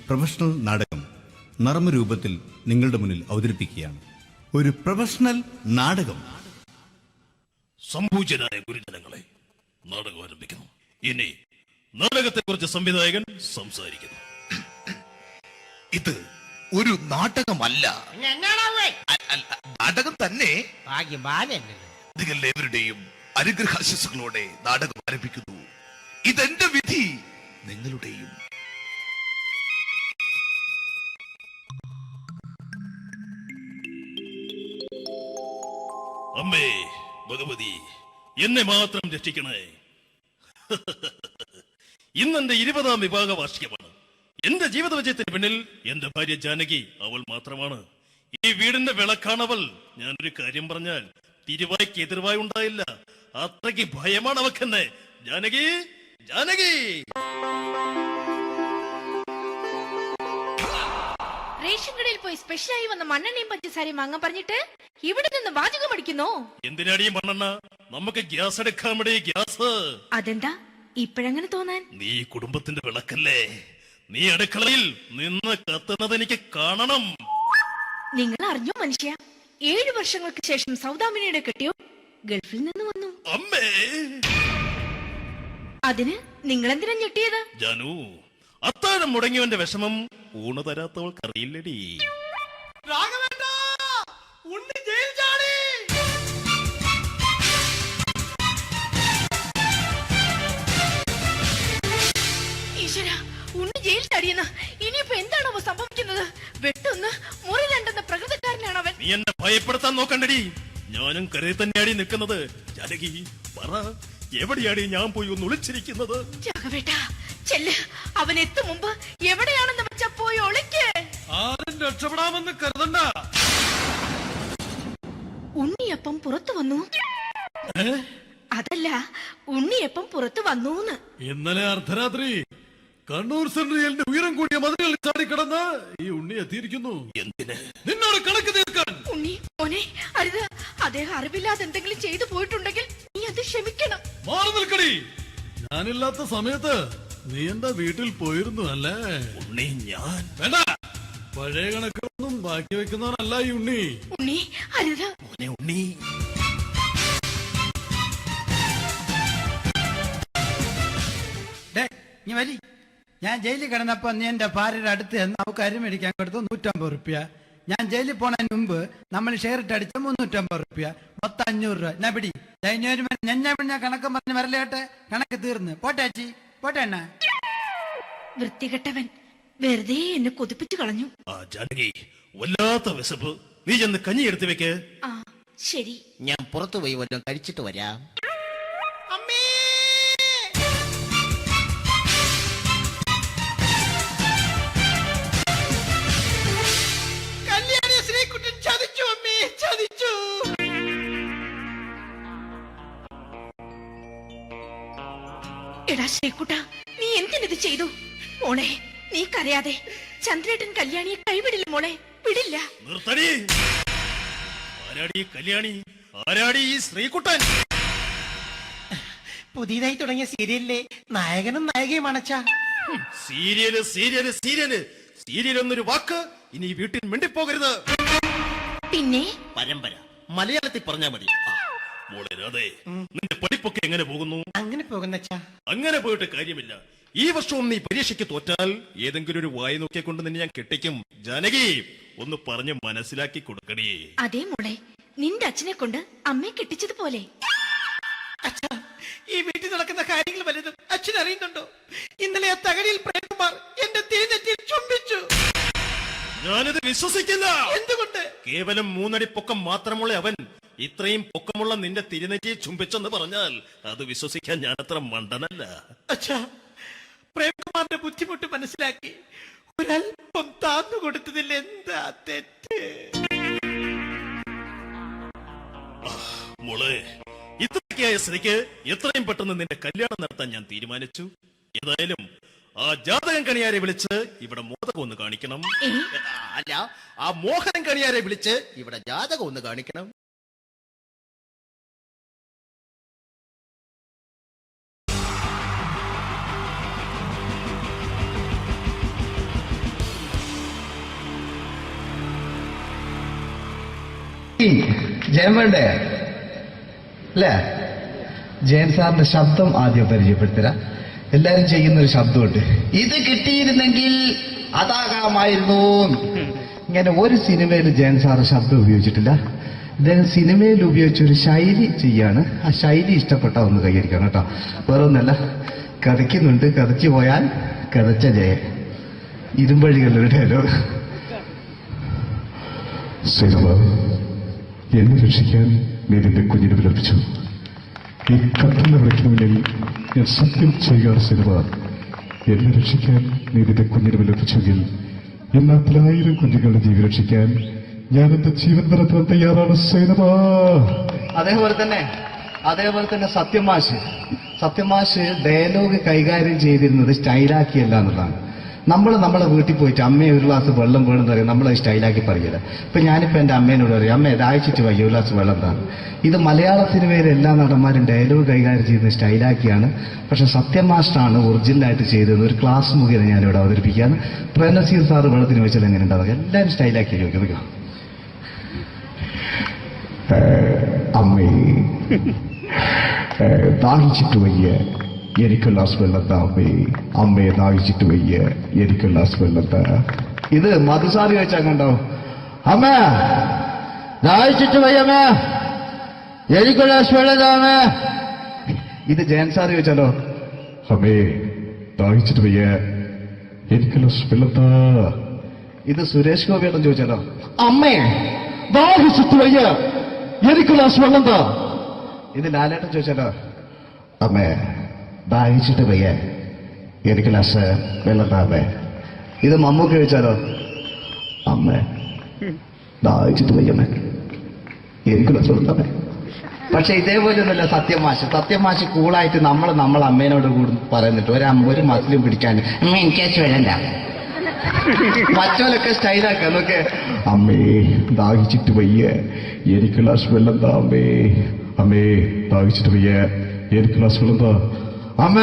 Professional നാടകം നർമ്മരൂപത്തിൽ നിങ്ങളുടെ മുന്നിൽ അവതരിപ്പിക്കുകയാണ്. ഒരു പ്രൊഫഷണൽ നാടകം. സംഭൂജനായ ഗുരുജനങ്ങളെ, നാടകം ആരംഭിക്കുന്നു. ഇനി നാടകത്തെക്കുറിച്ച് സംവിധായകൻ സംസാരിക്കുന്നു. ഇത് ഒരു നാടകമല്ല, നാടകം തന്നെ. നിങ്ങളെവരുടെയും അനുഗ്രഹാശിസുകളോടെ നാടകം ആരംഭിക്കുന്നു. ഇതെന്റെ വിധി, നിങ്ങളുടെയും. അമ്മേ ഭഗവതി, എന്നെ മാത്രം രക്ഷിക്കണേ. ഇന്നെന്റെ 20ാം വിവാഹ വാർഷികമാണ്. എന്റെ ജീവിത വിജയത്തിന് പിന്നിൽ എന്റെ ഭാര്യ ജാനകി അവൾ മാത്രമാണ്. ഈ വീടിന്റെ വിളക്കാണവൾ. ഞാനൊരു കാര്യം പറഞ്ഞാൽ തിരുവായ്ക്ക് എതിർവായി ഉണ്ടായില്ല. അത്രയ്ക്ക് ഭയമാണ് അവക്കെന്നെ. ജാനകി, ജാനകി. റേഷൻ കടയിൽ പോയി സ്പെഷ്യലായി വന്ന മണ്ണെണ്ണയും പഞ്ചസാരയും വാങ്ങാൻ പറഞ്ഞിട്ട് ഇവിടെ നിന്ന് വാചകം അടിക്കുന്നോ? എന്തിനാടി മണ്ണെണ്ണ? നമുക്ക് ഗ്യാസ് എടുക്കാൻ വേണ്ടി. ഗ്യാസ്. അതെന്താ ഇപ്പഴങ്ങനെ തോന്നാൻ? നീ കുടുംബത്തിന്റെ വിളക്കല്ലേ. നീ അടുക്കളയിൽ നിന്ന് കത്തുന്നത് എനിക്ക് കാണണം. നിങ്ങൾ അറിഞ്ഞോ മനുഷ്യ, 7 വർഷങ്ങൾക്ക് ശേഷം സൗദാമിനിയുടെ കെട്ടിയോ ഗൾഫിൽ നിന്ന് വന്നു. അമ്മേ, അതിന് നിങ്ങൾ എന്തിനാ ഞെട്ടിയത്? ജാനു, അത്താഴം മുടങ്ങിയവന്റെ വിഷമം ഊണ് തരാത്തവൾക്കറിയില്ലടി. ഈശ്വര, ഉണ്ണി ജയിൽ ചാടിയെന്ന്. ഇനിയിപ്പോ എന്താണോ സംഭവിക്കുന്നത്? വെട്ടൊന്ന് മുറി രണ്ടെന്ന പ്രകൃതക്കാരനാണ് അവൻ. നീ എന്നെ ഭയപ്പെടുത്താൻ നോക്കണ്ടടി. ഞാനും കരയിൽ തന്നെയാടി നിൽക്കുന്നത്. ജാനകി, പറ, എവിടെയാടി ഞാൻ പോയി ഒന്ന് ഒളിച്ചിരിക്കുന്നത്? രാഘവേട്ട, ചെല്ല്. അവൻ എത്തും മുമ്പ് എവിടെയാണെന്ന് വെച്ചാ പോയി ഒളിക്ക്. ആരും രക്ഷപ്പെടാമെന്ന് കരുതണ്ട. ഉണ്ണിയപ്പം പുറത്തു വന്നു. അതല്ല, ഉണ്ണിയപ്പം പുറത്തു വന്നൂന്ന്. ഇന്നലെ അർദ്ധരാത്രി കണ്ണൂർ സെൻട്രലിന്റെ ഉയരം കൂടിയ മതിലുകളിൽ ചാടിക്കിടന്ന് ഈ ഉണ്ണി എത്തിയിരിക്കുന്നു. എന്തിന്? നിന്നോട് കണക്ക് തീർക്കാൻ. ഉണ്ണി മോനെ, അരുത്. അദ്ദേഹം അറിവില്ലാതെ എന്തെങ്കിലും ചെയ്തു പോയിട്ടുണ്ടെങ്കിൽ നീ അത് ക്ഷമിക്കണം. മാറി നിൽക്കടി. ഞാനില്ലാത്ത സമയത്ത് നീ എന്റെ വീട്ടിൽ പോയിരുന്നു അല്ലേ? ഉണ്ണി, ഞാൻ വേണ്ട. പഴയ കണക്കൊന്നും ബാക്കി വെക്കുന്നവനല്ല ഈ ഉണ്ണി. ഉണ്ണി, അരുത്. മോനെ ഉണ്ണി. ഞാൻ ജയിലിൽ കിടന്നപ്പോ നീ എന്റെ ഭാര്യയുടെ അടുത്ത് നമുക്ക് അരി മേടിക്കാൻ കൊടുത്തു 150 റുപ്യ. ഞാൻ ജയിലിൽ പോണതിന് മുമ്പ് നമ്മൾ ഷെയർ ഇട്ട് അടിച്ച 350 റുപ്യ, മൊത്തം 500 രൂപ. ഞാൻ പിടി. ഞാൻ കണക്കും പറഞ്ഞ് വരലേട്ടെ. കണക്ക് തീർന്ന്. പോട്ടെ അച്ചി, പോട്ടെ അണ്ണ. വൃത്തികെട്ടവൻ വെറുതെ എന്നെ കൊതിപ്പിച്ചു കളഞ്ഞു. ജാനകി, വല്ലാത്ത വിശപ്പ്. നീ ചെന്ന് കഞ്ഞി എടുത്തു വെക്ക്. ആ ശരി. ഞാൻ പുറത്തു പോയി വല്ലതും കഴിച്ചിട്ട് വരാം. എടാ ശ്രീകുട്ട, നീ എന്തിനത് ചെയ്തു? മോളെ, നീ കരയാതെ. ചന്ദ്രേട്ടൻ കല്യാണിയെ കൈവിടില്ല മോളെ, വിടില്ല. നിർത്തടി. ആരാടി കല്യാണി? ആരാടി ഈ ശ്രീകുട്ടൻ? പുതിയതായി തുടങ്ങിയ സീരിയലിലെ നായകനും നായികയും അണച്ചാ. സീരിയല് സീരിയല് സീരിയല് സീരിയൽ എന്നൊരു വാക്ക് ഇനി വീട്ടിൽ മിണ്ടിപ്പോകരുത്. പിന്നെ പരമ്പര മലയാളത്തിൽ പറഞ്ഞാ മതി. മോളെ രാധേ, നിന്റെ പഠിപ്പൊക്കെ എങ്ങനെ പോകുന്നു? അങ്ങനെ പോകുന്നച്ചാ. അങ്ങനെ പോയിട്ട് കാര്യമില്ല. ഈ വർഷവും നീ പരീക്ഷയ്ക്ക് തോറ്റാൽ ഏതെങ്കിലും ഒരു വായി നോക്കിക്കൊണ്ട് നിന്നെ ഞാൻ കെട്ടിക്കും. ജാനകി, ഒന്ന് പറഞ്ഞ് മനസ്സിലാക്കി കൊടുക്കണേ. അതേ മോളെ, നിന്റെ അച്ഛനെ കൊണ്ട് അമ്മയെ കെട്ടിച്ചതുപോലെ. അച്ഛാ, ഈ വീട്ടിൽ നടക്കുന്ന കാര്യങ്ങൾ വലുതും അച്ഛൻ അറിയുന്നുണ്ടോ? ഇന്നലെ ആ തകഴിയിൽ പ്രേംകുമാർ എന്റെ തീനെറ്റിൽ ചുംബിച്ചു. ഞാനിത് വിശ്വസിക്കില്ല. എന്തുകൊണ്ട്? കേവലം 3 അടി പൊക്കം മാത്രമുള്ള അവൻ ഇത്രയും പൊക്കമുള്ള നിന്റെ തിരുനെറ്റിയെ ചുംബിച്ചെന്ന് പറഞ്ഞാൽ അത് വിശ്വസിക്കാൻ ഞാൻ അത്ര മണ്ടനല്ല. അച്ഛാ, പ്രേംകുമാറിന്റെ ബുദ്ധിമുട്ട് മനസ്സിലാക്കി ഒരല്പം താന്നു കൊടുത്തതിൽ എന്താ തെറ്റ്? മോളെ, ഇത്രയ്ക്കായ സ്ഥിതിക്ക് എത്രയും പെട്ടെന്ന് നിന്റെ കല്യാണം നടത്താൻ ഞാൻ തീരുമാനിച്ചു. ഏതായാലും ആ ജാതകം കണിയാരെ വിളിച്ച് ഇവിടെ മോദകം ഒന്ന് കാണിക്കണം. അല്ല, ആ മോഹനം കണിയാരെ വിളിച്ച് ഇവിടെ ജാതകം ഒന്ന് കാണിക്കണം. ജയൻ വേണ്ടേ അല്ലേ? ജയൻ സാറിന്റെ ശബ്ദം ആദ്യം പരിചയപ്പെടുത്തരാ. എല്ലാരും ചെയ്യുന്നൊരു ശബ്ദമുണ്ട്, ഇത് കിട്ടിയിരുന്നെങ്കിൽ അതാകാമായിരുന്നു. ഇങ്ങനെ ഒരു സിനിമയിൽ ജയൻ സാറ് ശബ്ദം ഉപയോഗിച്ചിട്ടില്ല. അദ്ദേഹം സിനിമയിൽ ഉപയോഗിച്ച ഒരു ശൈലി ചെയ്യാണ്. ആ ശൈലി ഇഷ്ടപ്പെട്ട ഒന്ന് കൈകരിക്കണം കേട്ടോ. വേറെ ഒന്നല്ല, കഥയ്ക്കുന്നുണ്ട്, കഥച്ചു പോയാൽ കഥച്ച ജയൻ. ഇരുമ്പഴികളുടെ ഡയലോഗ്. സൈനബ, എന്നെ രക്ഷിക്കാൻ നീ നിന്റെ കുഞ്ഞിനെ വിലപിച്ചു. ഈ കത്തുന്ന വിളക്കിന് മുന്നിൽ ഞാൻ സത്യം ചെയ്യുകയാണ് സൈനബ. എന്നെ രക്ഷിക്കാൻ നീ നിന്റെ കുഞ്ഞിനെ വിലപിച്ചെങ്കിൽ എല്ലാ 10,000 കുഞ്ഞുങ്ങളുടെ ജീവൻ രക്ഷിക്കാൻ ഞാൻ എന്റെ ജീവൻ നടത്താൻ തയ്യാറാണ് സൈനബ. അതേപോലെ തന്നെ സത്യമാഷ് ഡയലോഗ് കൈകാര്യം ചെയ്തിരുന്നത് സ്റ്റൈലാക്കിയല്ല എന്നുള്ളതാണ്. നമ്മളെ വീട്ടിൽ പോയിട്ട് അമ്മയെ ഒരു ഗ്ലാസ് വെള്ളം വേണമെന്ന് പറയും, നമ്മളത് സ്റ്റൈലാക്കി പറയില്ല. ഇപ്പൊ ഞാനിപ്പോ എന്റെ അമ്മേനോട് പറയും, അമ്മ ദാഹിച്ചിട്ട് വയ്യ ഒരു ഗ്ലാസ് വെള്ളം എന്താണ്. ഇത് മലയാള സിനിമയിലെ എല്ലാ നടന്മാരും ഡയലോഗ് കൈകാര്യം ചെയ്യുന്നത് സ്റ്റൈലാക്കിയാണ്. പക്ഷെ സത്യമാഷ്ടാണ് ഒറിജിനലായിട്ട് ചെയ്തത്. ഒരു ക്ലാസ് മുഖേന ഞാനിവിടെ അവതരിപ്പിക്കുകയാണ്. പ്രേംനസീർ സാറ് വെള്ളത്തിന് വെച്ചാൽ എങ്ങനെ ഉണ്ടാവുക? എല്ലാവരും സ്റ്റൈലാക്കി ചോദിക്കുക. അമ്മേ, ദാഹിച്ചിട്ട് വയ്യ, എനിക്ക് ഗ്ലാസ് വെള്ളം താ അമ്മേ. അമ്മയെ ദാഹിച്ചിട്ട് വയ്യ, എനിക്ക് ഗ്ലാസ് വെള്ളം താ. ഇത് മധുസാറി വെച്ചാൽ കണ്ടോ, അമ്മ ദാഹിച്ചിട്ട് വയ്യമ്മേ, എനിക്ക് ഗ്ലാസ് വെള്ളം താ അമ്മേ. ഇത് ജയൻ സാറി വെച്ചാലോ, അമ്മേ ദാഹിച്ചിട്ട് വയ്യ, എനിക്ക് ഗ്ലാസ് വെള്ളം താ. ഇത് സുരേഷ് ഗോപിയോടും ചോദിച്ചാലോ, അമ്മേ ദാഹിച്ചിട്ട് വയ്യ, എനിക്ക് ഗ്ലാസ് വെള്ളം താ. ഇത് ലാലേട്ടൻ ചോദിച്ചാലോ, അമ്മേ ദാഹിച്ചിട്ട് വയ്യ, എനിക്ക് ഗ്ലാസ് വെള്ളം താ അമ്മേ. ഇത് മമ്മൂക്ക് ചോദിച്ചാലോ, അമ്മേ ദാഹിച്ചിട്ട് വയ്യമ്മേ, എനിക്ക് ഗ്ലാസ് വെള്ളം താ അമ്മേ. പക്ഷെ ഇതേപോലെ ഒന്നുമല്ല സത്യമാഷ് കൂളായിട്ട് നമ്മളെ അമ്മേനോട് കൂടി പറയുന്നിട്ട് ഒരു മസിലും പിടിക്കാൻ അമ്മ എനിക്ക് വേണ്ട. മറ്റോലൊക്കെ സ്റ്റൈലാക്കാം നോക്കെ. അമ്മേ ദാഹിച്ചിട്ട് വയ്യ, എനിക്ക് ഗ്ലാസ് വെള്ളം താ അമ്മേ. അമ്മേ ദാഹിച്ചിട്ട് വയ്യ, എനിക്ക് ഗ്ലാസ് വെള്ളം താ. അമ്മ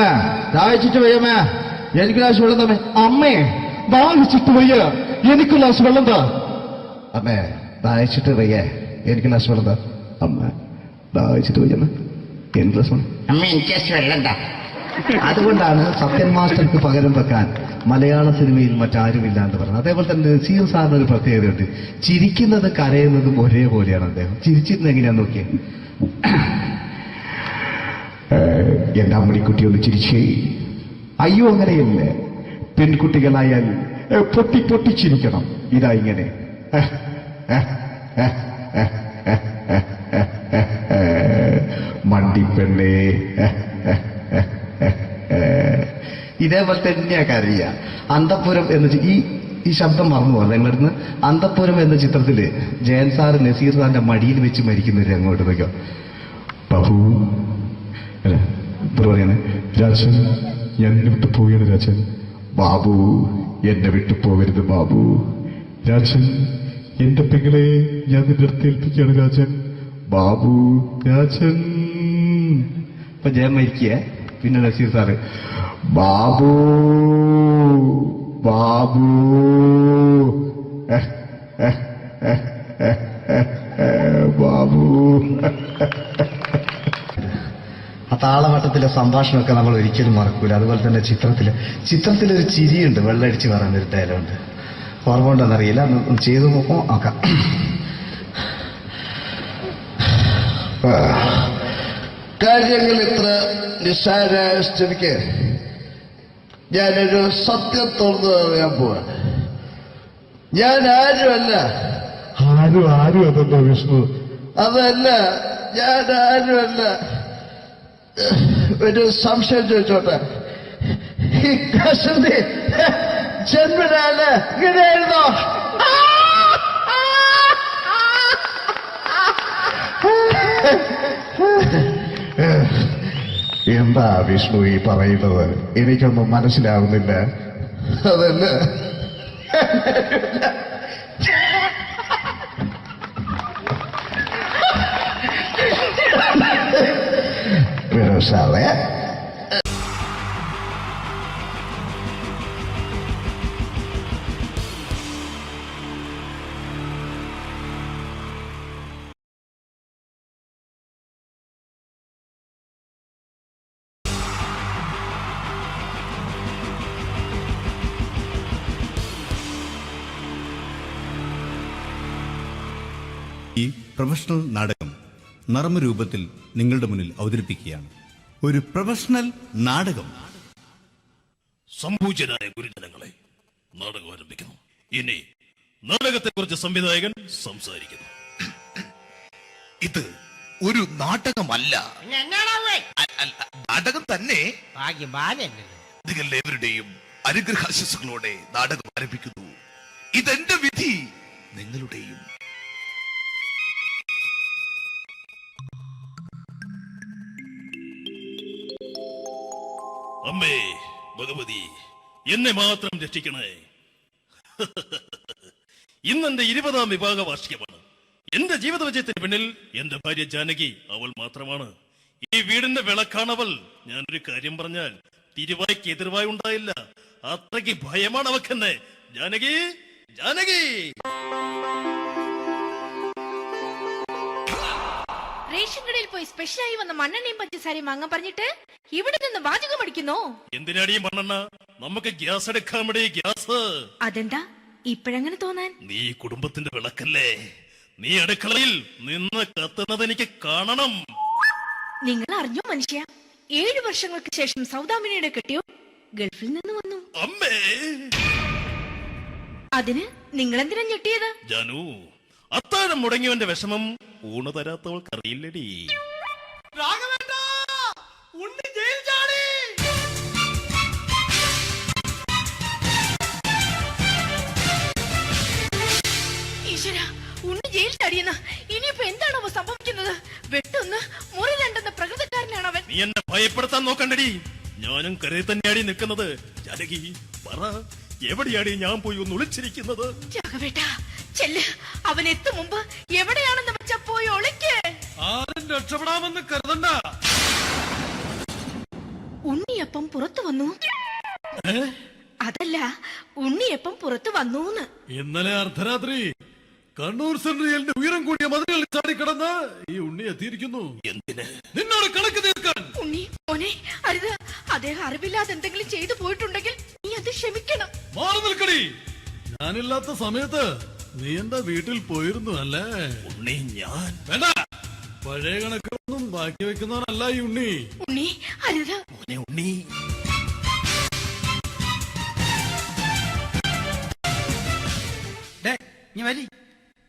ദാഹിച്ചിട്ട് വയ്യമ്മ, എനിക്ക് ഗ്ലാസ് വെള്ളം തമ്മേ. അമ്മേ ദാഹിച്ചിട്ട് വയ്യ, എനിക്ക് ഗ്ലാസ് വെള്ളം താ. അമ്മേ ദാഹിച്ചിട്ട് വയ്യ, എനിക്ക് ഗ്ലാസ് വെള്ളം താ. അമ്മ ദാഹിച്ചിട്ട് വയ്യമ്മ, എനിക്ക് ഗ്ലാസ് വെള്ളം. അമ്മ എനിക്ക് വെള്ളം താ. അതുകൊണ്ടാണ് സത്യൻ മാസ്റ്റർക്ക് പകരം വെക്കാൻ മലയാള സിനിമയിൽ മറ്റാരുമില്ല എന്ന് പറഞ്ഞത്. അതേപോലെ തന്നെ നസീർ സാറിന് ഒരു പ്രത്യേകതയുണ്ട്, ചിരിക്കുന്നത് കരയുന്നതും ഒരേപോലെയാണ് അദ്ദേഹം. ചിരിച്ചിരുന്നത് എങ്ങനെയാന്ന് നോക്കിയേ. എന്റെ അമ്മണിക്കുട്ടി ഒന്ന് ചിരിച്ചേ. അയ്യോ അങ്ങനെയല്ല, പെൺകുട്ടികളായാൽ പൊട്ടി പൊട്ടി ചിരിക്കണം. ഇതാ ഇങ്ങനെ മണ്ടിപ്പെണ്ണേ. ഇതേപോലെ തന്നെയാ കരയ. അന്തപ്പുരം എന്ന ഈ ശബ്ദം മറന്നു പോകാം നിങ്ങളടുന്ന്. അന്തപ്പുരം എന്ന ചിത്രത്തില് ജയൻ സാറ് നസീർ സാറിന്റെ മടിയിൽ വെച്ച് മരിക്കുന്നവര് അങ്ങോട്ട് നോക്കാം. ബാബു അല്ല പറയാണ്, രാജൻ ഞാൻ എന്നെ വിട്ടു പോവുകയാണ് രാജൻ. ബാബു എന്നെ വിട്ടു പോകരുത് ബാബു. രാജൻ എന്റെ പെങ്ങളെ ഞാൻ നിന്റെ അടുത്ത് ഏൽപ്പിക്കുകയാണ് രാജൻ. ബാബു രാജൻ. ഇപ്പൊ ജയൻ മരിക്കുക, പിന്നെ നസീർ സാറ് ബാബു ബാബു ബാബു. ആ താളവട്ടത്തിലെ സംഭാഷണമൊക്കെ നമ്മൾ ഒരിക്കലും മറക്കൂല. അതുപോലെ തന്നെ ചിത്രത്തിലൊരു ചിരിയുണ്ട്, വെള്ളടിച്ച് പറയുന്നൊരു ഡയലോഗുണ്ട്. ഓർമ്മ ഉണ്ടെന്നറിയില്ല, ഒന്ന് ചെയ്തു നോക്കാം. കാര്യങ്ങൾ ഇത്ര നിസ്സാരമായ സ്ഥിതിക്ക് ഞാനൊരു സത്യം തുറന്നു പറയാൻ പോവാ. ഞാൻ ആരുമല്ല. ആരും അതെന്താ വിഷ്ണു? അതല്ല, ഞാൻ ആരുമല്ല. ഒരു സംശയം ചോദിച്ചോട്ടെ, ഈ കസന്തി ജന്മനാണ് ഇങ്ങനെയായിരുന്നോ? എന്താ വിഷ്ണു ഈ പറയുന്നത്? എനിക്കൊന്നും മനസ്സിലാവുന്നില്ല. അതല്ല, സാറേ ഈ പ്രൊഫഷണൽ നാടകം നർമ്മരൂപത്തിൽ നിങ്ങളുടെ മുന്നിൽ അവതരിപ്പിക്കുകയാണ്. ഒരു പ്രൊഫഷണൽ നാടകം. സംപൂജ്യരായ ഗുരുജനങ്ങളെ, നാടകം ആരംഭിക്കുന്നു. ഇനി നാടകത്തെ കുറിച്ച് സംവിധായകൻ സംസാരിക്കുന്നു. ഇത് ഒരു നാടകമല്ല. നാടകം തന്നെ. നിങ്ങളെവരുടെയും അനുഗ്രഹാശിസുകളോടെ നാടകം ആരംഭിക്കുന്നു. ഇതെന്റെ വിധി, നിങ്ങളുടെയും. അമ്മേ ഭഗവതി, എന്നെ മാത്രം രക്ഷിക്കണേ. ഇന്നെന്റെ 20ാം വിവാഹ വാർഷികമാണ്. എന്റെ ജീവിത വിജയത്തിന് പിന്നിൽ എന്റെ ഭാര്യ ജാനകി അവൾ മാത്രമാണ്. ഈ വീടിന്റെ വിളക്കാണവൾ. ഞാനൊരു കാര്യം പറഞ്ഞാൽ തിരുവായ്ക്ക് എതിർവായി ഉണ്ടായില്ല. അത്രയ്ക്ക് ഭയമാണ് അവക്കെന്നെ. ജാനകി, ജാനകി. റേഷൻ കടയിൽ പോയി സ്പെഷ്യലായി വന്ന മണ്ണെണ്ണയും പഞ്ചസാരയും വാങ്ങാൻ പറഞ്ഞിട്ട് ഇവിടെ നിന്ന് വാചകം അടിക്കുന്നോ? എന്തിനാടി മണ്ണെണ്ണ? നമുക്ക് ഗ്യാസ് എടുക്കാൻ വേണ്ടി ഗ്യാസ്. അതെന്താ ഇപ്പോഴങ്ങനെ തോന്നാൻ? നീ കുടുംബത്തിന്റെ വിളക്കല്ലേ. നീ അടുക്കളയിൽ നിന്ന് കത്തുന്നത് എനിക്ക് കാണണം. നിങ്ങൾ അറിഞ്ഞോ മനുഷ്യ, 7 വർഷങ്ങൾക്ക് ശേഷം സൗദാമിനിയുടെ കെട്ടിയോ ഗൾഫിൽ നിന്ന് വന്നു. അമ്മേ, അതിന് നിങ്ങൾ എന്തിനാ ഞെട്ടിയത്? ജാനു, അത്താഴം മുടങ്ങിയവന്റെ വിഷമം ഊണ് തരാത്തവൾക്കറിയില്ലടി. ഈശ്വര, ഉണ്ണി ജയിൽ ചാടിയെന്ന്. ഇനിയിപ്പോ എന്താണോ സംഭവിക്കുന്നത്? വെട്ടൊന്ന് മുറി രണ്ടെന്ന പ്രകൃതക്കാരനാണ് അവൻ. നീ എന്നെ ഭയപ്പെടുത്താൻ നോക്കണ്ടടി. ഞാനും കരയിൽ തന്നെയാടി നിൽക്കുന്നത്. ജാനകി, പറ, എവിടെയാടി ഞാൻ പോയി ഒന്ന് ഒളിച്ചിരിക്കുന്നത്? രാഘവേട്ടാ, ചെല്ല്. അവൻ എത്തും മുമ്പ് എവിടെയാണെന്ന് വെച്ചാ പോയി ഒളിക്ക്. ആരും രക്ഷപ്പെടാമെന്ന് കരുതണ്ട. ഉണ്ണിയപ്പം പുറത്തു വന്നു. അതല്ല, ഉണ്ണിയപ്പം പുറത്തു വന്നൂന്ന്. ഇന്നലെ അർദ്ധരാത്രി കണ്ണൂർ സെൻട്രലിന്റെ ഉയരം കൂടിയ മതിലുകളിൽ ചാടിക്കിടന്ന് ഈ ഉണ്ണി എത്തിയിരിക്കുന്നു. എന്തിന്? നിന്നോട് കണക്ക് തീർക്കാൻ. ഉണ്ണി മോനെ, അരുത്. അദ്ദേഹം അറിവില്ലാതെ എന്തെങ്കിലും ചെയ്തു പോയിട്ടുണ്ടെങ്കിൽ നീ അത് ക്ഷമിക്കണം. മാറി നിൽക്കടി. ഞാനില്ലാത്ത സമയത്ത് നീ എന്റെ വീട്ടിൽ പോയിരുന്നു അല്ലേ? ഉണ്ണി, ഞാൻ വേണ്ട. പഴയ കണക്കൊന്നും ബാക്കി വെക്കുന്നവനല്ല ഈ ഉണ്ണി. ഉണ്ണി, അരുത്. മോനെ ഉണ്ണി. നീ വലി.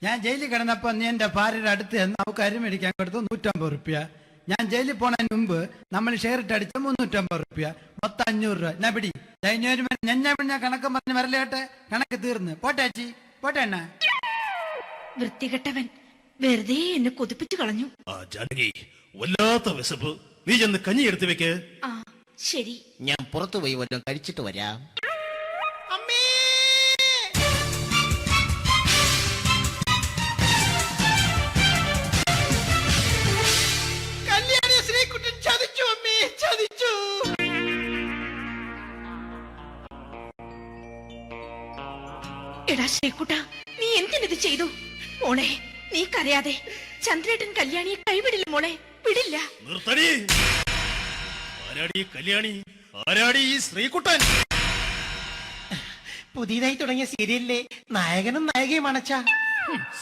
ഞാൻ ജയിലിൽ കിടന്നപ്പോ നീ എന്റെ ഭാര്യയുടെ അടുത്ത് എന്ന് അവൾക്ക് അരി മേടിക്കാൻ കൊടുത്തു 150 റുപ്യ. ഞാൻ ജയിലിൽ പോണതിന് മുമ്പ് നമ്മൾ ഷെയർ ഇട്ട് അടിച്ച 350 റുപ്യ, മൊത്തം 500 രൂപ. ഞാൻ പിടി. ഞാൻ കണക്ക് പറഞ്ഞ് വരലേട്ടെ. കണക്ക് തീർന്ന്. പോട്ടെ അച്ചി, പോട്ടെ അണ്ണ. വൃത്തികെട്ടവൻ വെറുതെ എന്നെ കൊതിപ്പിച്ചു കളഞ്ഞു. ആ ജാനകി, വല്ലാത്ത വിശപ്പ്. നീ ചെന്ന് കഞ്ഞി എടുത്തു വെക്ക്. ആ ശരി. ഞാൻ പുറത്തു പോയി വല്ലതും കഴിച്ചിട്ട് വരാം. എടാ ശ്രീകുട്ട, നീ എന്തിനിത് ചെയ്തു? മോളെ, നീ കരയാതെ. ചന്ദ്രേട്ടൻ കല്യാണിയെ കൈവിടില്ല മോളെ, വിടില്ല. നിർത്തടി. ആരാടി കല്യാണി? ആരാടി ഈ ശ്രീകുട്ടൻ? പുതിയതായി തുടങ്ങിയ സീരിയലിലെ നായകനും നായികയും അണച്ചാ.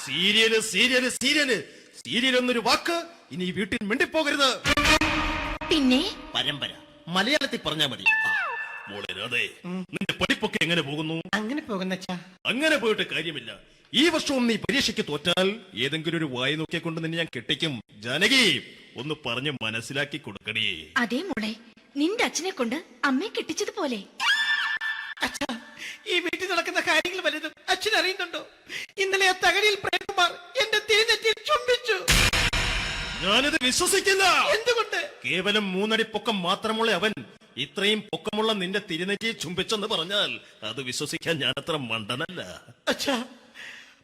സീരിയല് സീരിയല് സീരിയല് സീരിയൽ എന്നൊരു വാക്ക് ഇനി വീട്ടിൽ മിണ്ടിപ്പോകരുത്. പിന്നെ പരമ്പര മലയാളത്തിൽ പറഞ്ഞാ മതി. മോളെ രാധേ, നിന്റെ പഠിപ്പൊക്കെ എങ്ങനെ പോകുന്നു? അങ്ങനെ പോകുന്നച്ചാ. അങ്ങനെ പോയിട്ട് കാര്യമില്ല. ഈ വർഷവും നീ പരീക്ഷയ്ക്ക് തോറ്റാൽ ഏതെങ്കിലും ഒരു വായി നോക്കിക്കൊണ്ട് നിന്നെ ഞാൻ കെട്ടിക്കും. ജാനകി, ഒന്ന് പറഞ്ഞ് മനസ്സിലാക്കി കൊടുക്കണേ. അതേ മോളെ, നിന്റെ അച്ഛനെ കൊണ്ട് അമ്മയെ കെട്ടിച്ചതുപോലെ. അച്ഛാ, ഈ വീട്ടിൽ നടക്കുന്ന കാര്യങ്ങൾ വലുതും അച്ഛൻ അറിയുന്നുണ്ടോ? ഇന്നലെ ആ തകഴിയിൽ പ്രേംകുമാർ എന്റെ തിരുനെറ്റിയിൽ ചുംബിച്ചു. ഞാനിത് വിശ്വസിക്കില്ല. എന്തുകൊണ്ട്? കേവലം 3 അടി പൊക്കം മാത്രമുള്ള അവൻ ഇത്രയും പൊക്കമുള്ള നിന്റെ തിരുനെറ്റിയെ ചുംബിച്ചെന്ന് പറഞ്ഞാൽ അത് വിശ്വസിക്കാൻ ഞാൻ അത്ര മണ്ടനല്ല. അച്ഛാ,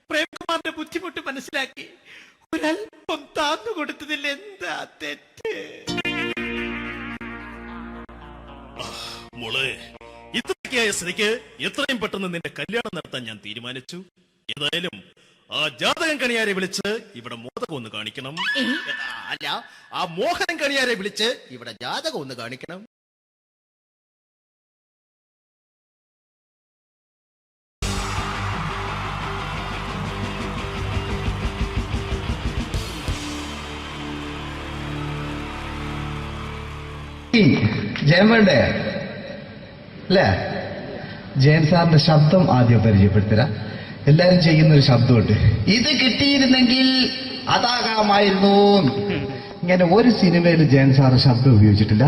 പ്രേംകുമാറിന്റെ ബുദ്ധിമുട്ട് മനസ്സിലാക്കി ഒരല്പം താന്നു കൊടുത്തതിൽ എന്താ തെറ്റ്? മോളെ, ഇത്രയൊക്കെയായ സ്ഥിതിക്ക് എത്രയും പെട്ടെന്ന് നിന്റെ കല്യാണം നടത്താൻ ഞാൻ തീരുമാനിച്ചു. ഏതായാലും ആ ജാതകം കണിയാരെ വിളിച്ച് ഇവിടെ മോദകം ഒന്ന് കാണിക്കണം. അല്ല, ആ മോഹനം കണിയാരെ വിളിച്ച് ഇവിടെ ജാതകം ഒന്ന് കാണിക്കണം. കുക്കിംഗ് ജയൻ വേണ്ടേ അല്ലേ? ജയൻ സാറിന്റെ ശബ്ദം ആദ്യം പരിചയപ്പെടുത്തരാ. എല്ലാരും ചെയ്യുന്ന ഒരു ശബ്ദമുണ്ട്, ഇത് കിട്ടിയിരുന്നെങ്കിൽ അതാകാമായിരുന്നു. ഇങ്ങനെ ഒരു സിനിമയിൽ ജയൻ സാറ് ശബ്ദം ഉപയോഗിച്ചിട്ടില്ല.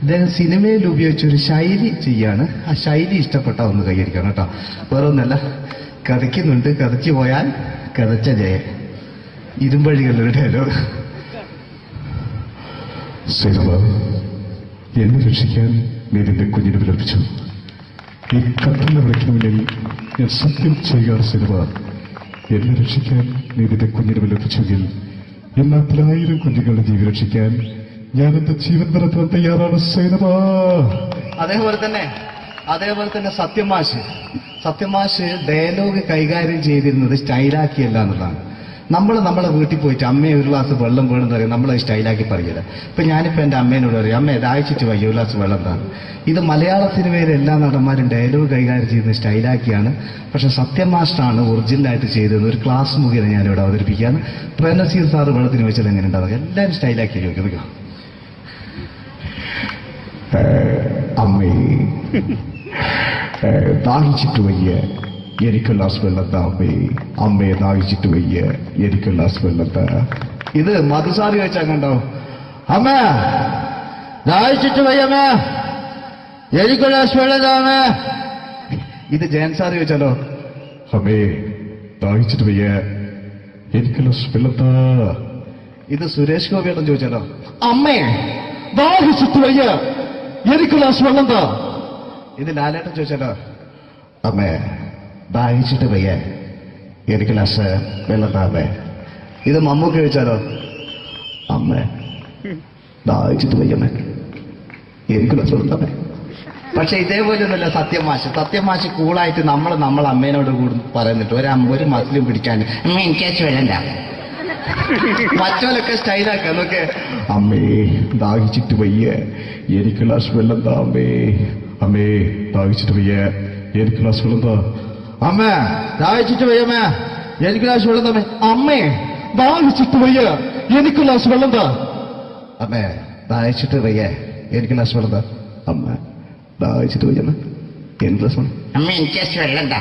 അദ്ദേഹം സിനിമയിൽ ഉപയോഗിച്ച ഒരു ശൈലി ചെയ്യാണ്. ആ ശൈലി ഇഷ്ടപ്പെട്ട ഒന്ന് കൈയടിക്കണം കേട്ടോ. വേറെ ഒന്നല്ല, കഥയ്ക്കുന്നുണ്ട്, കഥയ്ക്ക് പോയാൽ കഥച്ച ജയൻ. ഇരുമ്പഴികളുടെ ഡയലോഗ്. സേനവ, എന്നെ രക്ഷിക്കാൻ നീ നിന്റെ കുഞ്ഞിനെ വിലപിച്ചു. ഈ കത്തുന്ന വിളക്കിന് മുന്നിൽ ഞാൻ സത്യം ചെയ്യുകയാണ് സേനവ. എന്നെ രക്ഷിക്കാൻ നീ നിന്റെ കുഞ്ഞിനെ വിലപിച്ചെങ്കിൽ എന്നാൽ 1000 കുഞ്ഞുങ്ങളുടെ ജീവൻ രക്ഷിക്കാൻ ഞാൻ എന്റെ ജീവൻ നടത്താൻ തയ്യാറാണ് സേനവ. അതേപോലെ തന്നെ സത്യമാഷ് ഡയലോഗ് കൈകാര്യം ചെയ്തിരുന്നത് സ്റ്റൈലാക്കിയല്ല എന്നുള്ളതാണ്. നമ്മളെ വീട്ടിൽ പോയിട്ട് അമ്മയെ ഒരു ഗ്ലാസ് വെള്ളം വേണമെന്ന് പറയും, നമ്മളത് സ്റ്റൈലാക്കി പറയില്ല. ഇപ്പൊ ഞാനിപ്പോ എന്റെ അമ്മേനോട് പറയും, അമ്മ ദാഹിച്ചിട്ട് വയ്യ ഒരു ഗ്ലാസ് വെള്ളം എന്താണ്. ഇത് മലയാള സിനിമയിലെ എല്ലാ നടന്മാരും ഡയലോഗ് കൈകാര്യം ചെയ്യുന്നത് സ്റ്റൈലാക്കിയാണ്. പക്ഷെ സത്യമാഷ്ടാണ് ഒറിജിനലായിട്ട് ചെയ്തത്. ഒരു ക്ലാസ് മുഖേന ഞാനിവിടെ അവതരിപ്പിക്കുകയാണ്. പ്രേംനസീർ സാറ് വെള്ളത്തിന് വെച്ചാൽ എങ്ങനെ ഉണ്ടാവുക? എല്ലാവരും സ്റ്റൈലാക്കി ചോദിക്കുക. അമ്മേ, ദാഹിച്ചിട്ട് വയ്യ, എനിക്ക് ഗ്ലാസ് വെള്ളം താ അമ്മേ. അമ്മയെ ദാഹിച്ചിട്ട് വയ്യ, എനിക്ക് ഗ്ലാസ് വെള്ളം താ. ഇത് മധുസാറി വെച്ചാൽ കണ്ടോ, അമ്മ ദാഹിച്ചിട്ട് വയ്യമ്മ, എനിക്ക് ഗ്ലാസ് വെള്ളം താ അമ്മ. ഇത് ജയൻ സാറി വെച്ചാലോ, അമ്മേ ദാഹിച്ചിട്ട് വയ്യ, എനിക്ക് ഗ്ലാസ് വെള്ളം താ. ഇത് സുരേഷ് ഗോപിയോടും ചോദിച്ചാലോ, അമ്മേ ദാഹിച്ചിട്ട് വയ്യ, എനിക്ക് ഗ്ലാസ് വെള്ളം താ. ഇത് ലാലേട്ടൻ ചോദിച്ചാലോ, അമ്മേ ദാഹിച്ചിട്ട് വയ്യ, എനിക്ക് ഗ്ലാസ് വെള്ളം താ അമ്മേ. ഇത് മമ്മൂക്ക് ചോദിച്ചാലോ, അമ്മേ ദാഹിച്ചിട്ട് വയ്യമ്മേ, എനിക്ക് ഗ്ലാസ് വെള്ളം താ അമ്മേ. പക്ഷെ ഇതേപോലെ ഒന്നുമല്ല സത്യമാഷ് കൂളായിട്ട് നമ്മളെ അമ്മേനോട് കൂടി പറയുന്നിട്ട് ഒരു മസിലും പിടിക്കാൻ അമ്മ എനിക്ക് വേണ്ട. മറ്റോലൊക്കെ സ്റ്റൈലാക്കാം നോക്കെ. അമ്മേ ദാഹിച്ചിട്ട് വയ്യ, എനിക്ക് ഗ്ലാസ് വെള്ളം താ അമ്മേ. അമ്മേ ദാഹിച്ചിട്ട് വയ്യ, എനിക്ക് ഗ്ലാസ് വെള്ളം താ. അമ്മ ദാഹിച്ചിട്ട് വയ്യമ്മ, എനിക്ക് ഗ്ലാസ് വെള്ളം താ. അമ്മേ ദാഹിച്ചിട്ട് വയ്യ, എനിക്ക് ഗ്ലാസ് വെള്ളം താ. അമ്മേ ദാഹിച്ചിട്ട് വയ്യ, എനിക്ക് ഗ്ലാസ് വെള്ളം താ. അമ്മ ദാഹിച്ചിട്ട് വയ്യമ്മ, എനിക്ക് ഗ്ലാസ് വെള്ളം. അമ്മ എനിക്ക് വെള്ളം താ.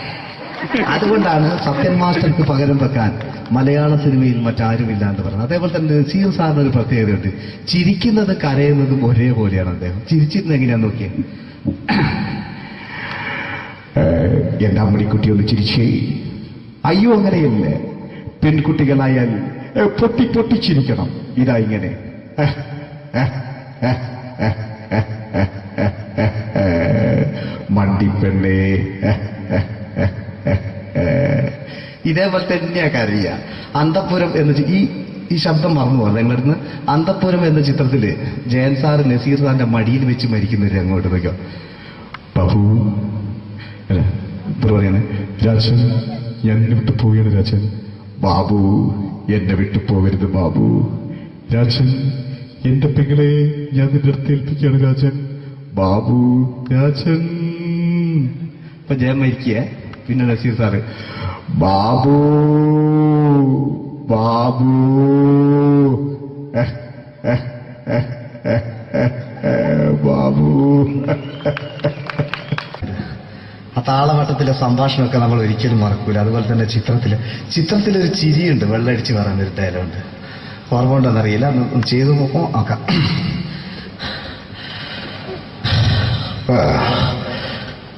അതുകൊണ്ടാണ് സത്യൻ മാസ്റ്റർക്ക് പകരം വെക്കാൻ മലയാള സിനിമയിൽ മറ്റാരുമില്ല എന്ന് പറയുന്നത്. അതേപോലെ തന്നെ നസീർ സാറിന് ഒരു പ്രത്യേകതയുണ്ട്, ചിരിക്കുന്നത് കരയുന്നതും ഒരേപോലെയാണ്. അദ്ദേഹം ചിരിച്ചിരുന്നത് എങ്ങനെയാന്ന് നോക്കിയേ. എന്റെ അമ്മണിക്കുട്ടി ഒന്ന് ചിരിച്ചേ. അയ്യോ അങ്ങനെയല്ല, പെൺകുട്ടികളായാൽ പൊട്ടി ചിരിക്കണം. ഇതാ ഇങ്ങനെ മണ്ടിപ്പെണ്ണേ. ഇതേപോലെ തന്നെയാ കരയ. അന്തപ്പുരം എന്ന ഈ ശബ്ദം മറന്നു പോകാം നിങ്ങളിരുന്ന്. അന്തപ്പുരം എന്ന ചിത്രത്തില് ജയൻ സാറ് നസീർ സാറിന്റെ മടിയിൽ വെച്ച് മരിക്കുന്നവര് അങ്ങോട്ട് നോക്കാം. ബാബു അല്ല പറയാണ്, രാജൻ ഞാൻ എന്നെ വിട്ടു പോവുകയാണ് രാജൻ. ബാബു എന്നെ വിട്ടു പോകരുത് ബാബു. രാജൻ എന്റെ പെങ്ങളെ ഞാൻ നിന്റെ അടുത്ത് ഏൽപ്പിക്കുകയാണ് രാജൻ. ബാബു രാജൻ. ഇപ്പൊ ജയൻ മരിക്കുക. പിന്നെ നസീർ സാറ് ബാബു ബാബു ബാബു. ആ താളവട്ടത്തിലെ സംഭാഷണമൊക്കെ നമ്മൾ ഒരിക്കലും മറക്കൂല. അതുപോലെ തന്നെ ചിത്രത്തിലൊരു ചിരിയുണ്ട്, വെള്ളടിച്ച് പറയുന്നൊരു ഡയലോഗുണ്ട്. ഓർമ്മ ഉണ്ടെന്നറിയില്ല, ഒന്ന് ചെയ്തു നോക്കാം.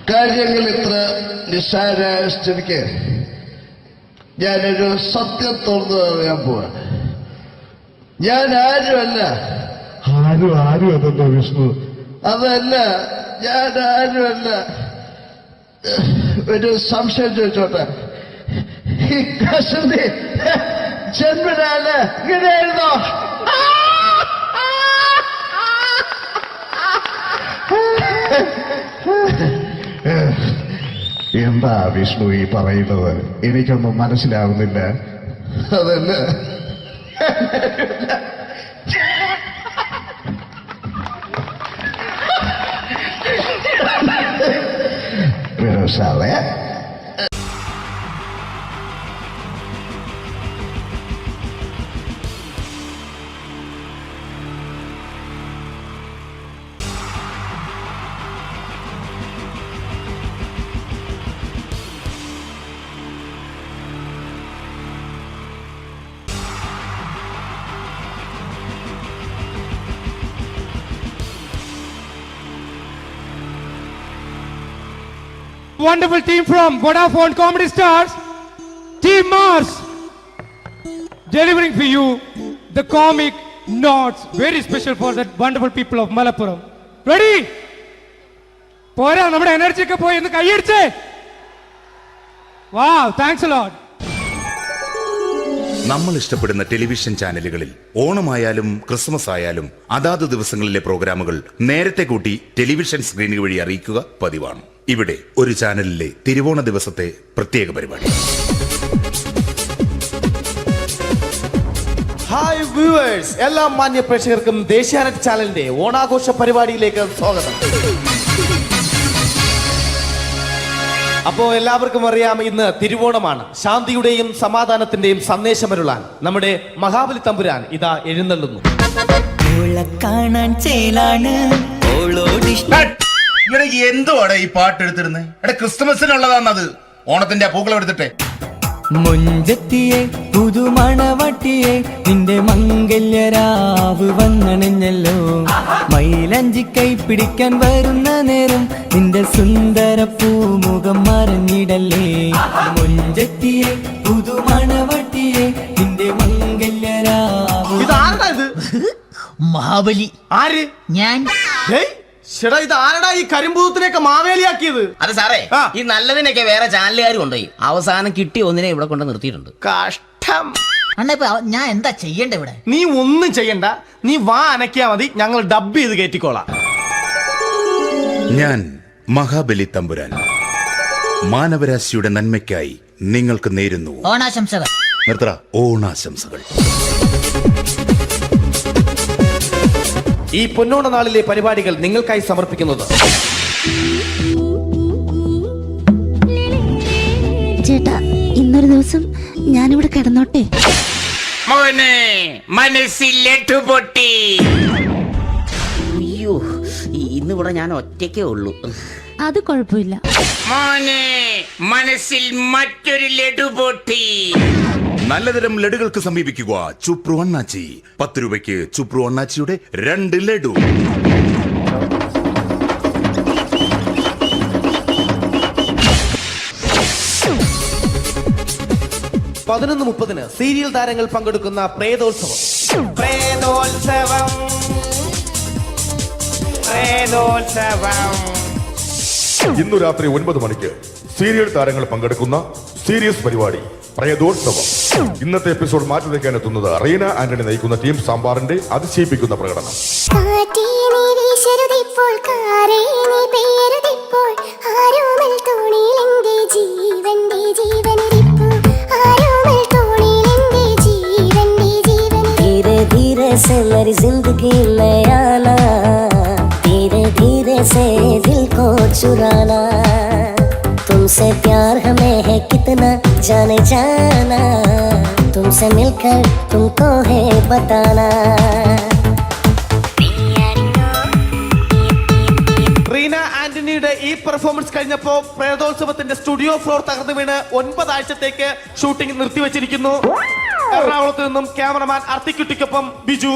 കാര്യങ്ങൾ ഇത്ര നിസ്സാരമായ സ്ഥിതിക്ക് ഞാനൊരു സത്യം തുറന്നു പറയാൻ പോവാ. ഞാൻ ആരുമല്ല. ആരും അതെന്തോ വിഷ്ണു? അതല്ല, ഞാൻ ആരുമല്ല. ഒരു സംശയം ചോദിച്ചോട്ടെ, ഈ കസന്തി ജന്മനാല് ഇങ്ങനെയായിരുന്നോ? എന്താ വിഷ്ണു ഈ പറയുന്നത്? എനിക്കൊന്നും മനസ്സിലാവുന്നില്ല. അതല്ല, സാറേ wonderful team from Vodafone Comedy Stars, Team Mars, delivering for you the comic notes, very special for the wonderful people of Malappuram. Ready? പോരാ, നമ്മുടെ എനർജി ഒക്കെ പോയി, ഒന്ന് കൈയടിച്ചേ. Wow, thanks a lot. നമ്മൾ ഇഷ്ടപ്പെടുന്ന ടെലിവിഷൻ ചാനലുകളിൽ ഓണമായാലും ക്രിസ്മസ് ആയാലും അതാത് ദിവസങ്ങളിലെ പ്രോഗ്രാമുകൾ നേരത്തെ കൂട്ടി ടെലിവിഷൻ സ്ക്രീനുകൾ വഴി അറിയിക്കുക പതിവാണ്. ഇവിടെ ഒരു ചാനലിലെ തിരുവോണ ദിവസത്തെ പ്രത്യേക പരിപാടി. ഹായ് വ്യൂവേഴ്സ്, എല്ലാ മാന്യ പ്രേക്ഷകർക്കും ദേശീയാനെറ്റ് ചാനലിന്റെ ഓണാഘോഷ പരിപാടിയിലേക്ക് സ്വാഗതം. അപ്പോ എല്ലാവർക്കും അറിയാം, ഇന്ന് തിരുവോണമാണ്. ശാന്തിയുടെയും സമാധാനത്തിന്റെയും സന്ദേശമരുളാൻ നമ്മുടെ മഹാബലി തമ്പുരാൻ ഇതാ എഴുന്നള്ളുന്നു. എന്തുവാടെ ഈ പാട്ട് എടുത്തിരുന്നേ? ക്രിസ്മസിനുള്ളതാണത്. ഓണത്തിന്റെ പൂക്കളം എടുത്തിട്ടെ. മുഞ്ചത്തിയെ പുതുമണവട്ടിയെ നിന്റെ മംഗല്യരാവ് വന്നണഞ്ഞല്ലോ. മൈലഞ്ചി കൈ പിടിക്കാൻ വരുന്ന നേരം നിന്റെ സുന്ദര പൂമുഖം മറഞ്ഞിടല്ലേ. മുഞ്ചത്തിയെ പുതുമണവട്ടിയെ നിന്റെ മംഗല്യരാവ്. ഇതാരടാ ഇത്? മഹാബലി. ആര്? ഞാൻ. ചേട്ടാ, ഇത് ആരടാ ഈ കരിമ്പൂത്തിനെയൊക്കെ മാവേലിയാക്കിയത്? അത് സാറേ, ഈ നല്ലതിനൊക്കെ വേറെ ചാനലുകാർ കൊണ്ടുപോയി അവസാനം കിട്ടി ഒന്നിനെ ഇവിടെ കൊണ്ട് നിർത്തിയിട്ടുണ്ട്. കഷ്ടം. അണ്ണ ഇപ്പൊ ഞാൻ എന്താ ചെയ്യണ്ട ഇവിടെ? നീ ഒന്നും ചെയ്യണ്ട, നീ വാ അനക്കിയാ മതി, ഞങ്ങൾ ഡബ് ചെയ്ത് കയറ്റിക്കോളാം. ഞാൻ മഹാബലി തമ്പുരാൻ മാനവരാശിയുടെ നന്മയ്ക്കായി നിങ്ങൾക്ക് നേരുന്നു ഓണാശംസകൾ. നിർത്തറ. ഓണാശംസകൾ. ഈ പൊന്നോണ നാളിലെ പരിപാടികൾ നിങ്ങൾക്കായി സമർപ്പിക്കുന്നത് ചേട്ടാ, ഇന്നൊരു ദിവസം ഞാനിവിടെ കിടന്നോട്ടെ. മോനെ മനസ്സിലെട്ടു പൊട്ടി. അയ്യോ, ഇന്നിവിടെ ഞാൻ ഒറ്റയ്ക്കേ ഉള്ളൂ. അത് കുഴപ്പമില്ല. മോനെ മനസ്സിൽ മറ്റൊരു ലഡു പൊട്ടി. നല്ലതരം ലഡുകൾക്ക് സമീപിക്കുക ചുപ്രു അണ്ണാച്ചി. 10 രൂപയ്ക്ക് ചുപ്രു അണ്ണാച്ചിയുടെ 2 ലഡു. പതിനൊന്ന് 30 സീരിയൽ താരങ്ങൾ പങ്കെടുക്കുന്ന പ്രേതോത്സവം. ഇന്നു രാത്രി 9 മണിക്ക് സീരിയൽ താരങ്ങൾ പങ്കെടുക്കുന്ന സീരിയസ് പരിപാടി പ്രേതോത്സവം. ഇന്നത്തെ എപ്പിസോഡ് മാറ്റി വയ്ക്കാൻ എത്തുന്നത് റീന ആന്റണി നയിക്കുന്ന ടീം സാമ്പാറിന്റെ അതിശയിപ്പിക്കുന്ന പ്രകടനം. जिंदगी में आना धीरे धीरे से दिल को चुराना तुमसे प्यार हमें है कितना जाने जाना तुमसे मिलकर तुमको है बताना. റീന ആന്റണിയുടെ ഈ പെർഫോമൻസ് കഴിഞ്ഞപ്പോ പ്രേതോത്സവത്തിന്റെ സ്റ്റുഡിയോ ഫ്ലോർ തകർന്നു വീണ് 9 ആഴ്ചത്തേക്ക് ഷൂട്ടിംഗ് നിർത്തിവെച്ചിരിക്കുന്നു. എറണാകുളത്ത് നിന്നും ക്യാമറമാൻ അർത്തിക്കുട്ടിക്കൊപ്പം ബിജു.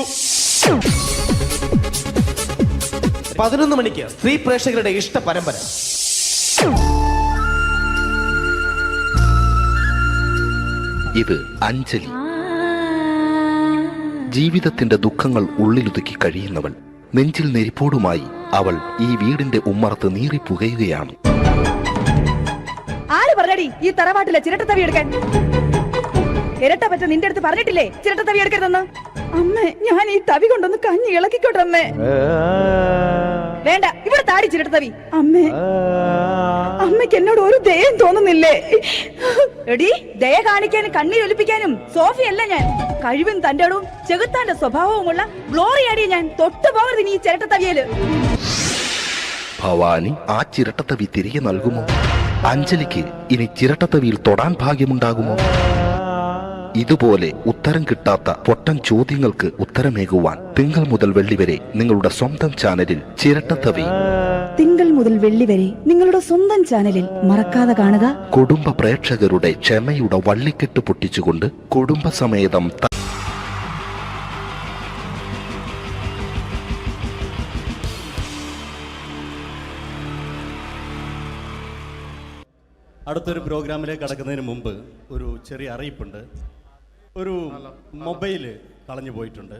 11 മണിക്ക് സ്ത്രീ പ്രേക്ഷകരുടെ ഇഷ്ട പരമ്പര. ഇത് അഞ്ജലി. ജീവിതത്തിന്റെ ദുഃഖങ്ങൾ ഉള്ളിലൊതുക്കി കഴിയുന്നവൾ. നെഞ്ചിൽ നെരിപ്പോടുമായി അവൾ ഈ വീടിന്റെ ഉമ്മറത്ത് നീറി പുകയുകയാണ്. ആര് പറഞ്ഞടി ഈ തറവാട്ടിലെ ചിരട്ടത്തവി എടുക്കാൻ? ഇരട്ട പറ്റ നിന്റെ അടുത്ത് പറഞ്ഞിട്ടില്ലേ ചിരട്ടത്തവി എടുക്കരുതെന്ന്? അമ്മേ, ഞാൻ ഈ തവി കൊണ്ടൊന്ന് കഞ്ഞി ഇളക്കിക്കോട്ടെ അമ്മേ. വേണ്ട, ഇവിടെ താടി ചിരട്ടത്തവി. അമ്മേ, അമ്മയ്ക്ക് എന്നോട് ഒരു ദയം തോന്നുന്നില്ലേ? എടി, ദയ കാണിക്കാനും കണ്ണീരൊലിപ്പിക്കാനും സോഫിയല്ല ഞാൻ. കഴിവും തന്റെടവും ചെകുത്താന്റെ സ്വഭാവവുമുള്ള ഗ്ലോറിയാടിയ ഞാൻ. തൊട്ടു പോകരുത് നീ ചിരട്ടത്തവിയല്. ഭവാനി ആ ചിരട്ടത്തവി തിരികെ നൽകുമോ? അഞ്ജലിക്ക് ഇനി ചിരട്ടത്തവിയിൽ തൊടാൻ ഭാഗ്യമുണ്ടാകുമോ? ഇതുപോലെ ഉത്തരം കിട്ടാത്ത പൊട്ടൻ ചോദ്യങ്ങൾക്ക് ഉത്തരമേകുവാൻ തിങ്കൾ മുതൽ വെള്ളി വരെ നിങ്ങളുടെ സ്വന്തം ചാനലിൽ ചിരട്ടത്തവി. തിങ്കൾ മുതൽ വെള്ളി വരെ നിങ്ങളുടെ സ്വന്തം ചാനലിൽ മറക്കാതെ കാണുക. കുടുംബ പ്രേക്ഷകരുടെ ക്ഷമയുടെ വള്ളിക്കെട്ട് പൊട്ടിച്ചുകൊണ്ട് കുടുംബസമേതം അടുത്തൊരു പ്രോഗ്രാമിലേക്ക് കടക്കുന്നതിന് മുമ്പ് ഒരു ചെറിയ അറിയിപ്പുണ്ട്. ഒരു മൊബൈല് കളഞ്ഞു പോയിട്ടുണ്ട്.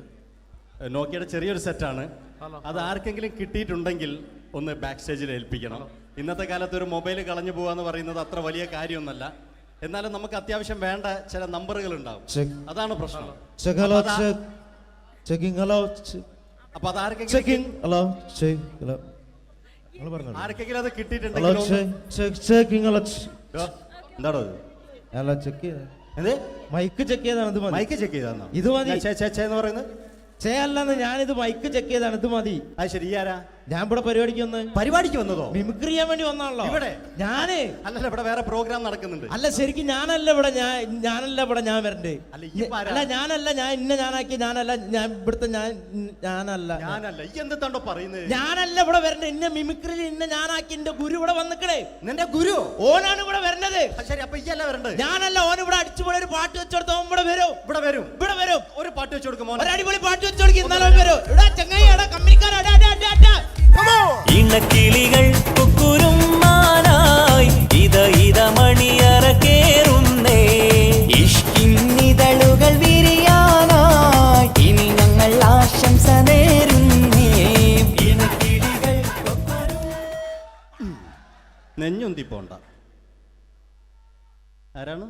നോക്കിയുടെ ചെറിയൊരു സെറ്റാണ്. അത് ആർക്കെങ്കിലും കിട്ടിയിട്ടുണ്ടെങ്കിൽ ഒന്ന് ബാക്ക് സ്റ്റേജിൽ ഏൽപ്പിക്കണം. ഇന്നത്തെ കാലത്ത് ഒരു മൊബൈൽ കളഞ്ഞു പോകാന്ന് പറയുന്നത് അത്ര വലിയ കാര്യമൊന്നല്ല. എന്നാലും നമുക്ക് അത്യാവശ്യം വേണ്ട ചില നമ്പറുകൾ ഉണ്ടാവും. അതാണ് പ്രശ്നം. അപ്പൊ അത് ആർക്കെങ്കിലും അത് കിട്ടിയിട്ടുണ്ടെങ്കിൽ എന്താണോ മൈക്ക് ചെക്ക് ചെയ്താണ്. മൈക്ക് ചെക്ക് ചെയ്താണോ ഇത് മതി എന്ന് പറയുന്നത്? ചെയ്യല്ലെന്ന് ഞാനിത് മൈക്ക് ചെക്ക് ചെയ്താണ്. ഇത് മതി. അത് ശരി. ആരാ? ഞാൻ ഇവിടെ പരിപാടിക്ക് വന്നതോ? മിമിക്രി ചെയ്യാൻ വേണ്ടി വന്നാണല്ലോ ഇവിടെ. ഞാന് അല്ലല്ല, ഇവിടെ വേറെ പ്രോഗ്രാം നടക്കുന്നുണ്ട്. അല്ല ശരിക്കും ഞാനല്ല ഇവിടെ. ഞാൻ വരണ്ടേ? അല്ല ഞാനല്ല. ഞാൻ ഞാനാക്കി. ഞാനല്ല. ഞാൻ ഇവിടുത്തെ ഞാനല്ല. ഞാനല്ല ഇവിടെ വരണ്ടേ. ഇന്ന മിമിക്രി ഞാനാക്കി. എന്റെ ഗുരു ഇവിടെ വന്നിക്കണേ. നിന്റെ ഗുരു ഓനാണ് ഇവിടെ വരണത്. ശരി, അപ്പൊ ഈ അല്ല വരണ്ടേ? ഞാനല്ല. ഓൻ ഇവിടെ അടിച്ചുപോലെ ഒരു പാട്ട് വെച്ചെടുത്ത ഓൻ ഇവിടെ വരും. ഒരു പാട്ട് വെച്ചു കൊടുക്കും. ഒരു അടിപൊളി പാട്ട് വെച്ചു കൊടുക്കും. ഇന്നലെ വരും. ഇവിടെ ചങ്ങായി കമ്പനിക്കാരാ. ഇണക്കിളികൾ കുക്കുരുമാനായി ഇത മണിയറ കേറുന്നേ. ഇഷ്കിന്നിതളുകൾ വിരിയാനായി ഇനി ഞങ്ങൾ ആശംസ നേരുന്നേ. ഇണക്കിളികൾ നെഞ്ഞുന്തി പോണ്ട. ആരാണ്?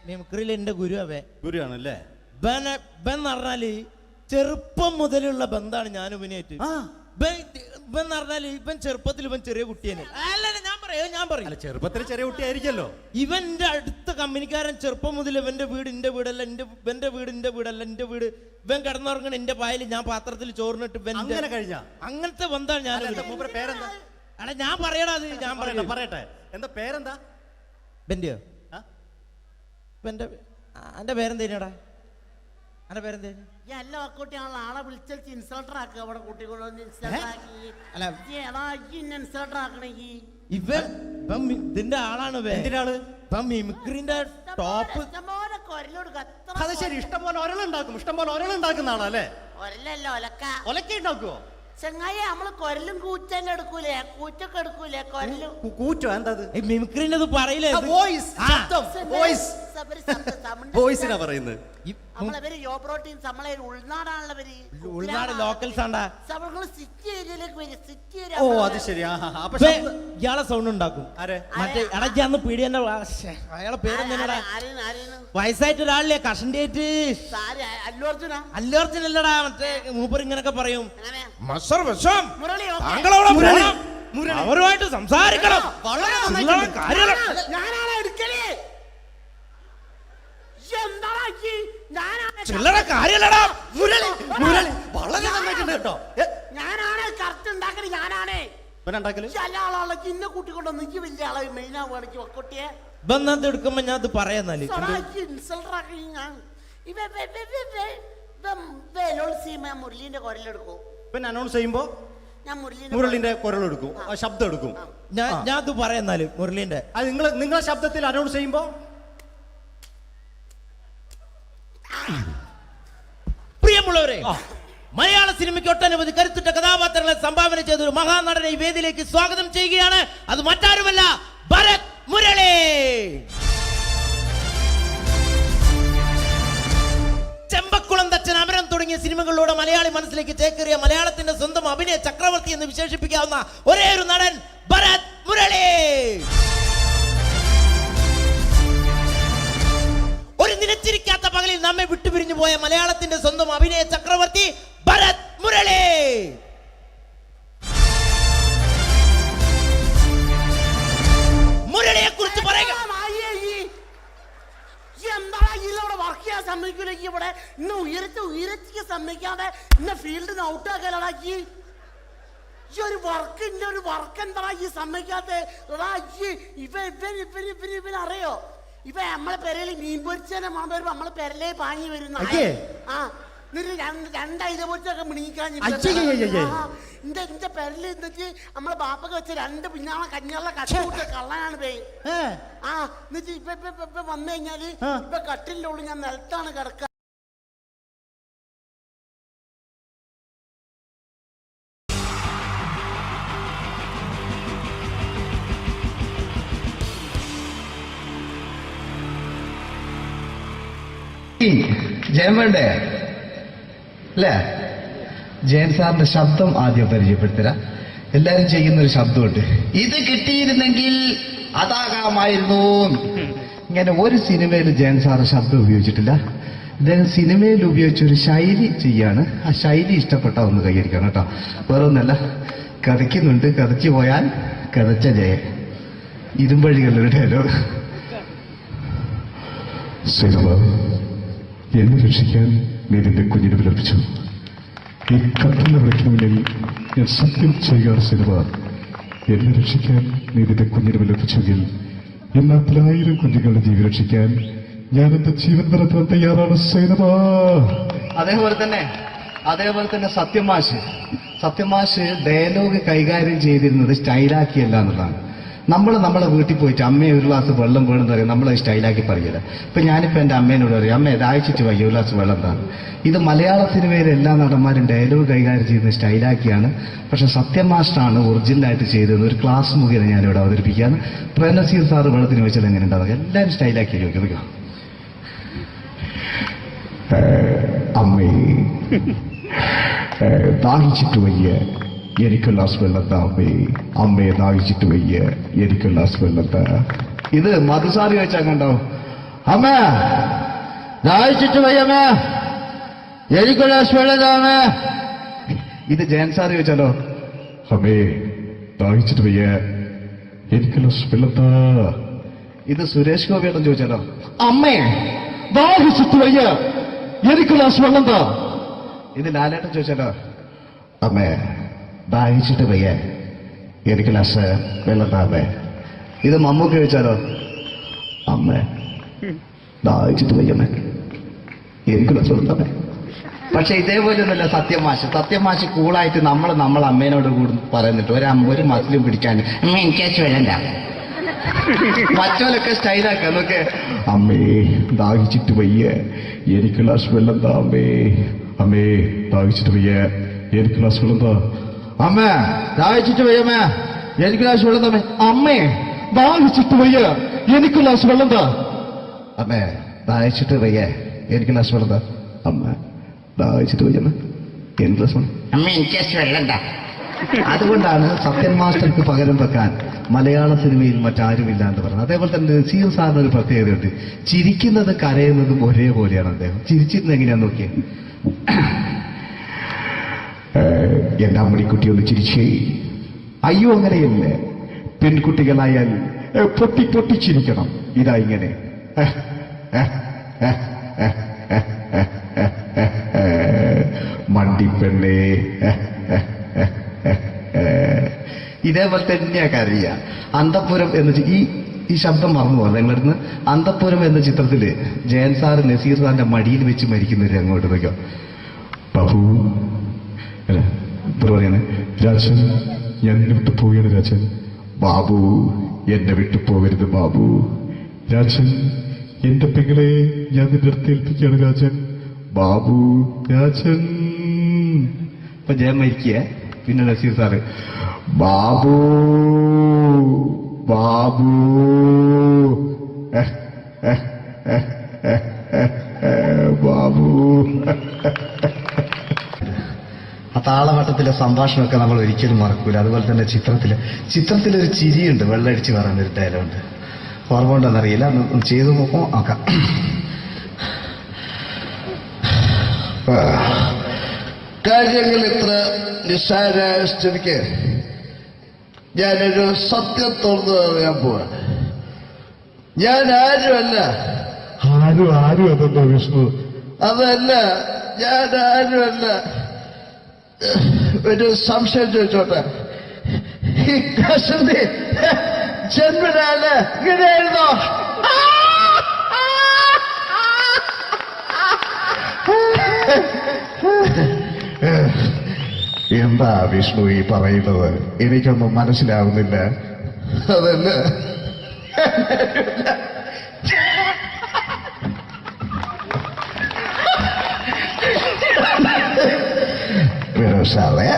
മിമിക്രിയിൽ എന്റെ ഗുരു. ഗുരുവാണല്ലേ? പറഞ്ഞാല് ചെറുപ്പം മുതലുള്ള ബന്ധാണ് ഞാൻ ഇവനായിട്ട്. ഇവൻ പറഞ്ഞാല് ഇവൻ ചെറുപ്പത്തിൽ ഇവൻ ചെറിയ കുട്ടിയാണ്. ഞാൻ പറയും ചെറുപ്പത്തിൽ ചെറിയ കുട്ടിയായിരിക്കല്ലോ. ഇവന്റെ അടുത്ത കമ്പനിക്കാരൻ ചെറുപ്പം മുതൽ ഇവന്റെ വീട് എന്റെ വീടല്ല. ഇവന്റെ വീട് എന്റെ വീടല്ല. എന്റെ വീട് ഇവൻ കിടന്നുറങ്ങണ എന്റെ പായൽ ഞാൻ പാത്രത്തിൽ ചോറിനിട്ട് അങ്ങനത്തെ ബന്ധാണ് ഞാൻ. പേരെന്താ? അല്ല ഞാൻ പറയടാ. അത് ഞാൻ പറയട്ടെ. എന്താ പേരെന്താ? ബെന്റെയോ? എന്റെ പേരെന്തേനാടാ? എന്റെ പേരെന്തേനു? എല്ലാ കുട്ടിയാണല്ലോ ആളെ വിളിച്ചാൽ ഇൻസൾട്ടർ ആക്കുക. അവിടെ കുട്ടികളൊന്ന് ഇൻസൾട്ടർ ആക്കണെങ്കി ഇതിന്റെ ആളാണ്. മിമിക്രിന്റെ ടോപ്പ്. അത് ശരി. ഇഷ്ടംപോലെ ഒരളുണ്ടാക്കും. ഇഷ്ടംപോലെ ഒരളുണ്ടാക്കുന്ന ആളല്ലേ? ഒരലല്ല, ഒലക്ക ഉണ്ടാക്കുവോ? ചെങ്ങായി നമ്മള് കൊരലും കൂറ്റല്ല എടുക്കൂലേ? കൂറ്റൊക്കെ എടുക്കൂലേ? കൊരലും കൂറ്റോ? എന്താ മിമിക്രിന്റെ പറയില്ലേ? വോയിസിനാ പറയുന്നത്. നമ്മളവര് യോ പ്രോട്ടീൻ നമ്മളെ ഉൾനാടാണല്ലോ. ഉൾനാട് ലോക്കൽസ് ആണ്ടാ. സിറ്റി ഏരിയയിലേക്ക് വരും. City area. ഓ അത് ശരി. ഇയാളെ സൗണ്ട് ഉണ്ടാക്കും. മറ്റേ ഇടയ്ക്കാന്ന് പീടിയന്റെ അയാളെ പേരെന്താ? വയസ്സായിട്ട് ഒരാളില്ലേ? കഷണ്ടിയായിട്ട്. അല്ലു അർജുൻ അല്ലടാ. മറ്റേ മൂപ്പർ ഇങ്ങനൊക്കെ പറയും. അവരുമായിട്ട് സംസാരിക്കണം. ചില്ലറ കാര്യല്ലടാ. ഞാനാണ് കറക്റ്റ് ഉണ്ടാക്കല്. ഞാനാണ് ഇന്ന കൂട്ടിക്കൊണ്ടോ നിക്ക് വലിയ ആളെ മെയിൻ ആവുകയാണെങ്കിൽ ഒക്കൊട്ടിയെ എടുക്കുമ്പോ ഞാൻ അത് പറയാന്നാല് മുരളീന്റെ കുരലെടുക്കും. പിന്നെ അനൗൺസ് ചെയ്യുമ്പോ ഞാൻ മുരളിന്റെ കുരലെടുക്കും. ശബ്ദം എടുക്കും. ഞാൻ അത് പറയാന്നാല് മുരളീന്റെ നിങ്ങളെ ശബ്ദത്തിൽ അനൗൺസ് ചെയ്യുമ്പോ പ്രിയമുള്ളവരെ, മലയാള സിനിമയ്ക്ക് ഒട്ടനവധി കരുത്തുറ്റ കഥാപാത്രങ്ങളെ സംഭാവന ചെയ്ത ഒരു മഹാനടനെ ഈ വേദിയിലേക്ക് സ്വാഗതം ചെയ്യുകയാണ്. അത് മറ്റാരുമല്ല, ഭരത് മുരളി. ചെമ്പക്കുളം തച്ചൻ, അമരം തുടങ്ങിയ സിനിമകളിലൂടെ മലയാളി മനസ്സിലേക്ക് ചേക്കേറിയ മലയാളത്തിന്റെ സ്വന്തം അഭിനയ ചക്രവർത്തി എന്ന് വിശേഷിപ്പിക്കാവുന്ന ഒരേ ഒരു നടൻ ഭരത് മുരളി. ഒരു നിലച്ചിരിക്കാത്ത പകലിൽ നമ്മെ വിട്ടുപിരിഞ്ഞു പോയ മലയാളത്തിന്റെ സ്വന്തം അഭിനയ ചക്രവർത്തി ഭരത് മുരളി. മുരളിയെ കുറിച്ച് പറയുക. വർക്ക് ചെയ്യാൻ സമ്മതിക്കൂലേക്ക് ഇവിടെ ഇന്ന് ഉയരത്തിക്ക് സമ്മതിക്കാതെ ഇന്ന് ഫീൽഡിൽ നിന്ന് ഔട്ടാക്കലാക്കി. ഈ ഒരു വർക്ക് എന്താ ഈ സമ്മതിക്കാത്ത? ഇവനറിയോ? ഇപ്പൊ നമ്മളെ പെരയിൽ മീൻ പൊരിച്ചതിനെ മണം വരുമ്പോ നമ്മളെ പെരലേ പാങ്ങി വരുന്ന രണ്ടൈല പൊരിച്ചൊക്കെ മിണിക്കാൻ എന്റെ പെരല് എന്നിട്ട് നമ്മളെ ബാപ്പൊക്കെ വെച്ച രണ്ട് പിന്നാളെ കഞ്ഞുള്ള കട്ടുകൂട്ട കള്ളനാണ് പേ. എന്നിട്ട് ഇപ്പൊ വന്നു കഴിഞ്ഞാല് ഇപ്പൊ കട്ടിലിന്റെ ഉള്ളിൽ ഞാൻ നിലത്താണ് കിടക്കുക. ജയൻ വേണ്ടേ അല്ലേ? ജയൻ സാറിന്റെ ശബ്ദം ആദ്യം പരിചയപ്പെടുത്തരാ. എല്ലാരും ചെയ്യുന്ന ഒരു ശബ്ദമുണ്ട്, ഇത് കിട്ടിയിരുന്നെങ്കിൽ അതാകാമായിരുന്നു. ഇങ്ങനെ ഒരു സിനിമയിൽ ജയൻ സാറ് ശബ്ദം ഉപയോഗിച്ചിട്ടില്ല. അദ്ദേഹം സിനിമയിൽ ഉപയോഗിച്ച ഒരു ശൈലി ചെയ്യാണ്. ആ ശൈലി ഇഷ്ടപ്പെട്ട ഒന്ന് കൈകരിക്കണം കേട്ടോ. വേറെ ഒന്നല്ല, കഥയ്ക്കുന്നുണ്ട്, കഥച്ചു പോയാൽ കഥച്ച ജയൻ. ഇരുമ്പഴികളുടെ ഡയലോഗ്. സൈനബ, എന്നെ രക്ഷിക്കാൻ നീ നിന്റെ കുഞ്ഞിനെ വിലപിച്ചു. ഈ കത്തുന്ന വിളക്കിന് മുന്നിൽ ഞാൻ സത്യം ചെയ്യുകയാണ് സൈനബ. എന്നെ രക്ഷിക്കാൻ നീ നിന്റെ കുഞ്ഞിനെ വിലപിച്ചെങ്കിൽ ഈ 40,000 കുഞ്ഞുങ്ങളുടെ ജീവൻ രക്ഷിക്കാൻ ഞാൻ എന്റെ ജീവൻ നടത്താൻ തയ്യാറാണ് സൈനബ. അതേപോലെ തന്നെ സത്യമാഷ് ഡയലോഗ് കൈകാര്യം ചെയ്തിരുന്നത് സ്റ്റൈലാക്കിയല്ല എന്നുള്ളതാണ്. നമ്മളെ വീട്ടിൽ പോയിട്ട് അമ്മയെ ഒരു ഗ്ലാസ് വെള്ളം വേണമെന്ന് പറയും, നമ്മളത് സ്റ്റൈലാക്കി പറയില്ല. ഇപ്പൊ ഞാനിപ്പോ എന്റെ അമ്മേനോട് പറയും, അമ്മ ദാഹിച്ചിട്ട് വയ്യ, ഒരു ഗ്ലാസ് വെള്ളം എന്താണ്. ഇത് മലയാള സിനിമയിലെ എല്ലാ നടന്മാരും ഡയലോഗ് കൈകാര്യം ചെയ്യുന്നത് സ്റ്റൈലാക്കിയാണ്. പക്ഷെ സത്യമാഷ്ടാണ് ഒറിജിനലായിട്ട് ചെയ്തത്. ഒരു ക്ലാസ് മുഖേന ഞാനിവിടെ അവതരിപ്പിക്കുകയാണ്. പ്രേംനസീർ സാറ് വെള്ളത്തിന് വെച്ചാൽ എങ്ങനെ ഉണ്ടാവുക? എല്ലാവരും സ്റ്റൈലാക്കി ചോദിക്കുക. അമ്മേ, ദാഹിച്ചിട്ട് വയ്യ, എനിക്ക് ഗ്ലാസ് വെള്ളം താ അമ്മേ. അമ്മയെ ദാഹിച്ചിട്ട് വയ്യ, എനിക്ക് ഗ്ലാസ് വെള്ളം താ. ഇത് മധുസാരി വെച്ചാൽ കണ്ടോ, അമ്മ ദാഹിച്ചിട്ട് വയ്യമ്മ, എനിക്ക് ഗ്ലാസ് വെള്ളം താ അമ്മ. ഇത് ജയൻ സാർ ചോദിച്ചാലോ, അമ്മേ ദാഹിച്ചിട്ട് വയ്യ, എനിക്ക് ഗ്ലാസ് വെള്ളം താ. ഇത് സുരേഷ് ഗോപിയോടും ചോദിച്ചാലോ, അമ്മേ ദാഹിച്ചിട്ട് വയ്യ, എനിക്ക് ഗ്ലാസ് വെള്ളം താ. ഇത് ലാലേട്ടൻ ചോദിച്ചാലോ, അമ്മേ ദാഹിച്ചിട്ട് വയ്യ, എനിക്ക് ഗ്ലാസ് വെള്ളം താ അമ്മേ. ഇത് മമ്മൂക്ക് ചോദിച്ചാലോ, അമ്മേ ദാഹിച്ചിട്ട് വയ്യമ്മേ, എനിക്ക് ഗ്ലാസ് വെള്ളം താ. പക്ഷെ ഇതേപോലെ ഒന്നുമല്ല സത്യമാഷ് കൂളായിട്ട് നമ്മളെ അമ്മേനോട് കൂടി പറയുന്നിട്ട് ഒരു മസിലും പിടിക്കാൻ എനിക്ക് വേണ്ട. മറ്റോലൊക്കെ സ്റ്റൈലാക്കാം നോക്കെ, അമ്മേ ദാഹിച്ചിട്ട് വയ്യ, എനിക്ക് ഗ്ലാസ് വെള്ളം താ അമ്മേ. അമ്മേ ദാഹിച്ചിട്ട് വയ്യ, എനിക്ക് ഗ്ലാസ് വെള്ളം താ. അമ്മ ദാഹിച്ചിട്ട് വയ്യമ്മേ, എനിക്ക് ഗ്ലാസ് വെള്ളം തമ്മേ. അമ്മേ ദാഹിച്ചിട്ട് വയ്യ, എനിക്ക് ഗ്ലാസ് വെള്ളം താ. അമ്മേ ദാഹിച്ചിട്ട് വയ്യ, എനിക്ക് ഗ്ലാസ് വെള്ളം താ. അമ്മ ദാഹിച്ചിട്ട് വയ്യമ്മ, എനിക്ക് ഗ്ലാസ് വെള്ളം. അമ്മ എനിക്ക് വെള്ളം താ. അതുകൊണ്ടാണ് സത്യൻ മാസ്റ്റർക്ക് പകരം വെക്കാൻ മലയാള സിനിമയിൽ മറ്റാരുമില്ല എന്ന് പറയുന്നത്. അതേപോലെ തന്നെ നസീർ സാറിന് ഒരു പ്രത്യേകതയുണ്ട്, ചിരിക്കുന്നത് കരയുന്നതും ഒരേപോലെയാണ്. അദ്ദേഹം ചിരിച്ചിരുന്നത് എങ്ങനെയാന്ന് നോക്കിയേ. എന്റെ അമ്മണിക്കുട്ടി ഒന്ന് ചിരിച്ചേ. അയ്യോ അങ്ങനെയല്ലേ, പെൺകുട്ടികളായാൽ പൊട്ടി ചിരിക്കണം. ഇതാ ഇങ്ങനെ മണ്ടിപ്പെണ്ണേ. ഇതേപോലെ തന്നെയാ കരയ. അന്തപ്പുരം എന്ന് ഈ ശബ്ദം മറന്നു പോകാം നിങ്ങളടുന്ന്. അന്തപ്പുരം എന്ന ചിത്രത്തില് ജയൻ സാറ് നസീർ സാറിന്റെ മടിയിൽ വെച്ച് മരിക്കുന്നവര് അങ്ങോട്ട് നോക്കോ. ബാബു അല്ല പറയാണ്, രാജൻ ഞാൻ എന്നെ വിട്ടു പോവുകയാണ് രാജൻ. ബാബു എന്നെ വിട്ടു പോകരുത് ബാബു. രാജൻ എന്റെ പെങ്ങളെ ഞാൻ നിന്റെ അടുത്ത് ഏൽപ്പിക്കുകയാണ് രാജൻ. ബാബു രാജൻ. ഇപ്പൊ ജയൻ മരിക്കുക, പിന്നെ നസീർ സാറ് ബാബു ബാബു ബാബു. ആ താളവട്ടത്തിലെ സംഭാഷണമൊക്കെ നമ്മൾ ഒരിക്കലും മറക്കൂല. അതുപോലെ തന്നെ ചിത്രത്തിലൊരു ചിരിയുണ്ട്, വെള്ളടിച്ച് പറയുന്ന ഒരു ഡയലോഗുണ്ട്. ഓർമ്മ ഉണ്ടെന്നറിയില്ല, ചെയ്തു നോക്കാം. കാര്യങ്ങൾ ഇത്ര നിസ്സാരമായ സ്ഥിതിക്ക് ഞാനൊരു സത്യം തുറന്നു പറയാൻ പോവാ. ഞാൻ ആരുമല്ല. ആരും അതല്ല വിഷ്ണു. അതല്ല, ഞാൻ ആരുമല്ല. ഒരു സംശയം ചോദിച്ചോട്ടെ, ഈ കസന്തി ജന്മനാണ് ഇങ്ങനെയായിരുന്നോ? എന്താ വിഷ്ണു ഈ പറയുന്നത്? എനിക്കൊന്നും മനസ്സിലാവുന്നില്ല. അതല്ല, സാറേ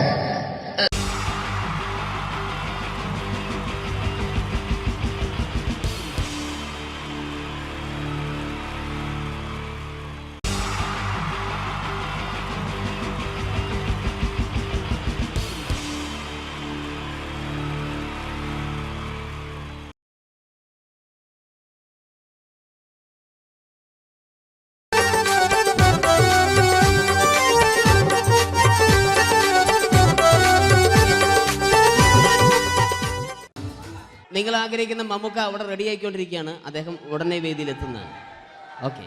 നിങ്ങൾ ആഗ്രഹിക്കുന്ന മമ്മൂക്ക അവിടെ റെഡി ആയിക്കൊണ്ടിരിക്കുകയാണ്. അദ്ദേഹം ഉടനെ വേദിയിലെത്തുന്നതാണ്. ഓക്കെ.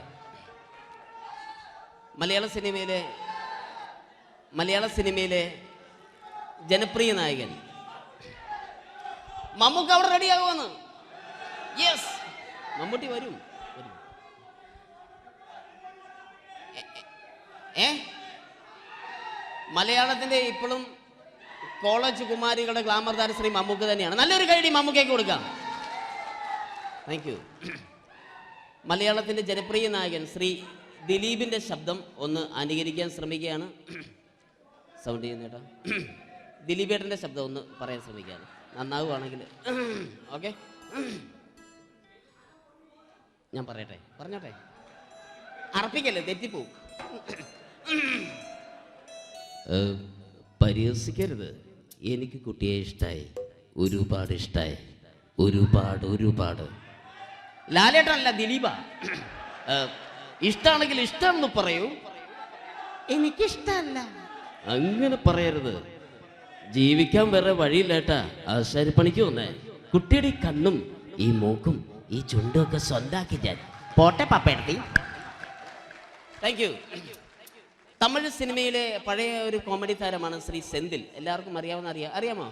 മലയാള സിനിമയിലെ ജനപ്രിയ നായകൻ മമ്മൂക്ക അവിടെ റെഡിയാകുമെന്ന്. യെസ്, മമ്മൂട്ടി വരും. മലയാളത്തിന്റെ ഇപ്പോഴും കോളേജ് കുമാരികളുടെ ഗ്ലാമർ താരം ശ്രീ മമ്മൂക്ക തന്നെയാണ്. നല്ലൊരു കൈഡി മമ്മൂക്കയ്ക്ക് കൊടുക്കാം. Thank you. മലയാളത്തിന്റെ ജനപ്രിയ നായകൻ ശ്രീ ദിലീപിന്റെ ശബ്ദം ഒന്ന് അനുകരിക്കാൻ ശ്രമിക്കുകയാണ്. സൗണ്ട് ചെയ്യുന്നേട്ടാ. ദിലീപേട്ടന്റെ ശബ്ദം ഒന്ന് പറയാൻ ശ്രമിക്കുകയാണ്. നന്നാവുകയാണെങ്കിൽ ഓക്കെ. ഞാൻ പറഞ്ഞോട്ടെ. അർപ്പിക്കല്ലേ, തെറ്റിപ്പോവും. പരിഹസിക്കരുത്. എനിക്ക് കുട്ടിയെ ഇഷ്ടമായി, ഒരുപാട് ഇഷ്ടമായി, ഒരുപാട്. ലാലേട്ടനല്ല, ദിലീപ. ഇഷ്ടമാണെങ്കിൽ ഇഷ്ടമെന്ന് പറയൂ, എനിക്കിഷ്ടമല്ല അങ്ങനെ പറയരുത്. ജീവിക്കാൻ വേറെ വഴിയില്ലേട്ടാ. ആശാരിപ്പണിക്ക് വന്നേ. കുട്ടിയുടെ ഈ കണ്ണും ഈ മൂക്കും ഈ ചുണ്ടും ഒക്കെ സ്വന്താക്കി ഞാൻ പോട്ടെ പപ്പയെടുത്തി. Thank you. തമിഴ് സിനിമയിലെ പഴയ ഒരു കോമഡി താരമാണ് ശ്രീ സെന്തിൽ. എല്ലാവർക്കും അറിയാമോ?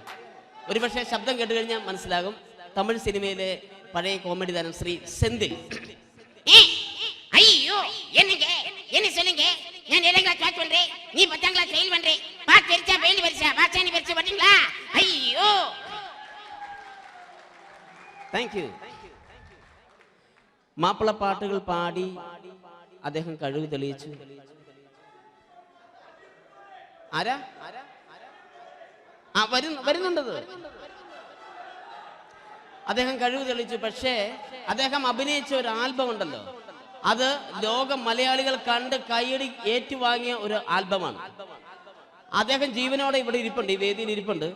ഒരുപക്ഷെ ശബ്ദം കേട്ട് കഴിഞ്ഞാൽ മനസ്സിലാകും. തമിഴ് സിനിമയിലെ പഴയ കോമഡി താരം ശ്രീ സെന്തിൽ. ஐயோ என்ன சொல்லுங்க நான் 7th கிளாஸ் பாஸ் பண்றேன் நீ 10th கிளாஸ் ஃபெயில் பண்றேன் பாஸ் தெரிச்சா ஃபெயில் வரிசா பாஸானி வரிசா வட்டீங்களா ஐயோ. Thank you. മാപ്പിളപ്പാട്ടുകൾ പാടി അദ്ദേഹം കഴിവ് തെളിയിച്ചു. ആരാ വരുന്നുണ്ടത്? അദ്ദേഹം കഴിവ് തെളിയിച്ചു. പക്ഷേ അദ്ദേഹം അഭിനയിച്ച ഒരു ആൽബം ഉണ്ടല്ലോ, അത് ലോക മലയാളികൾ കണ്ട് കൈയടി ഏറ്റുവാങ്ങിയ ഒരു ആൽബമാണ്. അദ്ദേഹം ജീവനോടെ ഇവിടെ ഇരിപ്പുണ്ട്, ഈ വേദിയിൽ ഇരിപ്പുണ്ട്.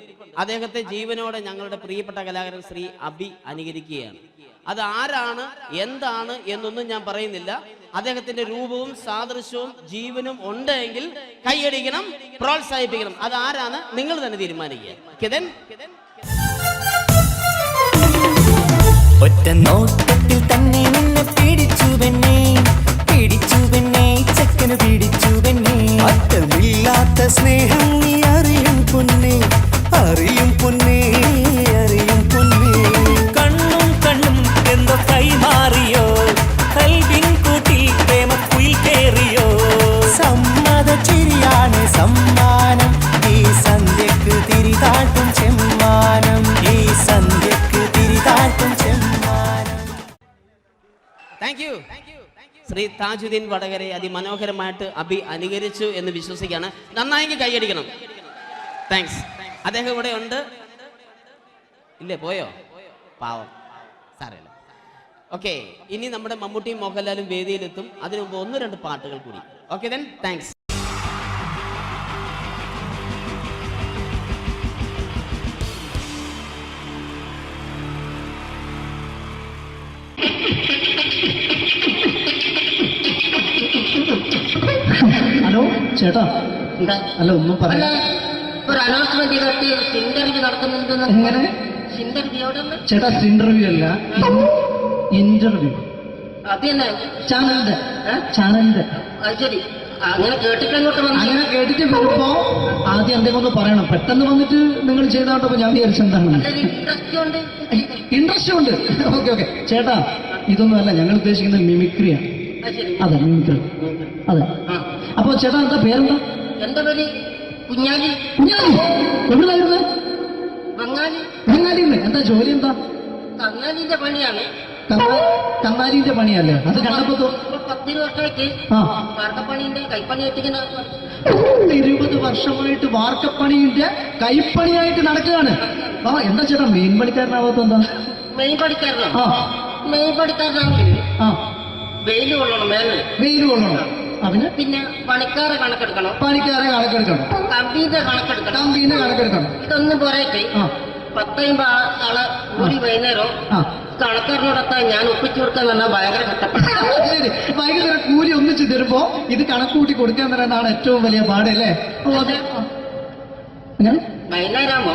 അദ്ദേഹത്തെ ജീവനോടെ ഞങ്ങളുടെ പ്രിയപ്പെട്ട കലാകാരൻ ശ്രീ അബി അനുകരിക്കുകയാണ്. അത് ആരാണ് എന്താണ് എന്നൊന്നും ഞാൻ പറയുന്നില്ല. അദ്ദേഹത്തിന്റെ രൂപവും സാദൃശ്യവും ജീവനും ഉണ്ടെങ്കിൽ കൈയടിക്കണം, പ്രോത്സാഹിപ്പിക്കണം. അത് ആരാണ് നിങ്ങൾ തന്നെ തീരുമാനിക്കുക. കിതൻ ഒറ്റ നോട്ടത്തിൽ തന്നെ നിന്നെ പിടിച്ചു പെണ്ണേ ചക്കന് പിടിച്ചു പെണ്ണേ. അറ്റമില്ലാത്ത സ്നേഹം നീ അറിയും പൊന്നേ. കണ്ണും എന്തോ കൈമാറിയോ, കൽവിൻ കൂട്ടിൽ പ്രേമക്കുയിൽ കേറിയോ. സമ്മത ചിരിയാണ് സമ്മാനം, ഈ സന്ധ്യക്ക് തിരിതാട്ടും ചെമ്മാനം. Thank you. ശ്രീ താജുദ്ദീൻ വടകരെ അതിമനോഹരമായിട്ട് അബി അനുകരിച്ചു എന്ന് വിശ്വസിക്കുകയാണ്. നന്നായി കൈയടിക്കണം. താങ്ക്സ്. അദ്ദേഹം ഇവിടെ ഉണ്ട്. ഇല്ലേ, പോയോ? പാവം, സാരമില്ല. ഓക്കെ, ഇനി നമ്മുടെ മമ്മൂട്ടിയും മോഹൻലാലും വേദിയിലെത്തും. അതിനു മുമ്പ് 1-2 പാട്ടുകൾ കൂടി. Okay then, thanks. ഹലോ ചേട്ടാ, അല്ല ഒന്നും പറയാ. ഒരു അനൗൺസ്മെന്റ് ചെയ്തിട്ട് ഇന്റർവ്യൂ നടത്തുന്നുണ്ട്. എങ്ങനെ ചേട്ടാ? ഇന്റർവ്യൂ അല്ല, ഇന്റർവ്യൂ. അത് തന്നെ ചാനലിന്റെ. അത് ശരി, അങ്ങനെ കേട്ടിട്ട് അങ്ങനെ കേട്ടിട്ട് വരുമ്പോ ആദ്യം എന്തെങ്കിലും ഒന്ന് പറയണം. പെട്ടെന്ന് വന്നിട്ട് നിങ്ങൾ ചെയ്താട്ടപ്പോ ഞാൻ വിചാരിച്ചെന്താണ് ഇൻട്രസ്റ്റ് ഉണ്ട്. ഓക്കെ ചേട്ടാ, ഇതൊന്നും അല്ല ഞങ്ങൾ ഉദ്ദേശിക്കുന്നത് മിമിക്രിയാണ്. അതെ, മിമിക്രി. അതെ. അപ്പൊ ചേട്ടാ എന്താ പേരെന്താ? എന്റെ പേര് കുഞ്ഞാലി. എവിടുന്നായിരുന്നു? ബംഗാളിന്ന്. എന്താ ജോലി? എന്താ? കങ്ങാലിന്റെ പണിയാണ്. കങ്ങാലിന്റെ പണിയല്ലേ? അത് കണ്ടപ്പോ 10 വർഷമായിട്ട് വാർക്കപ്പണിന്റെ കൈപ്പണി എത്തിക്കുന്ന 20 വർഷമായിട്ട് വാർക്കപ്പണിന്റെ കൈപ്പണിയായിട്ട് നടക്കുകയാണ്. എന്താ ചേട്ടാ മെയിൻ പണിക്കാരനാവാത്ത? എന്താ മെയിൻ പണിക്കാരനാണെങ്കിൽ വെയിൽ കൊള്ളണം, വെയിൽ കൊള്ളണം. പിന്നെ പണിക്കാരെ കണക്കെടുക്കണം, കമ്പീന്റെ കണക്കെടുക്കണം. ഇതൊന്നും പോരായിട്ട് 10-50 ആളെ കൂടി വൈകുന്നേരം കണക്കാരനോടൊക്കെ ഞാൻ ഒപ്പിച്ചു കൊടുക്കാൻ പറഞ്ഞാൽ ഭയങ്കര കഷ്ടപ്പെട്ടു. ഭയങ്കര കൂലി ഒന്നിച്ചു തരുമ്പോ ഇത് കണക്കൂട്ടി കൊടുക്കാൻ പറയുന്നതാണ് ഏറ്റവും വലിയ പാട് അല്ലേ? വൈകുന്നേരമാകുമ്പോ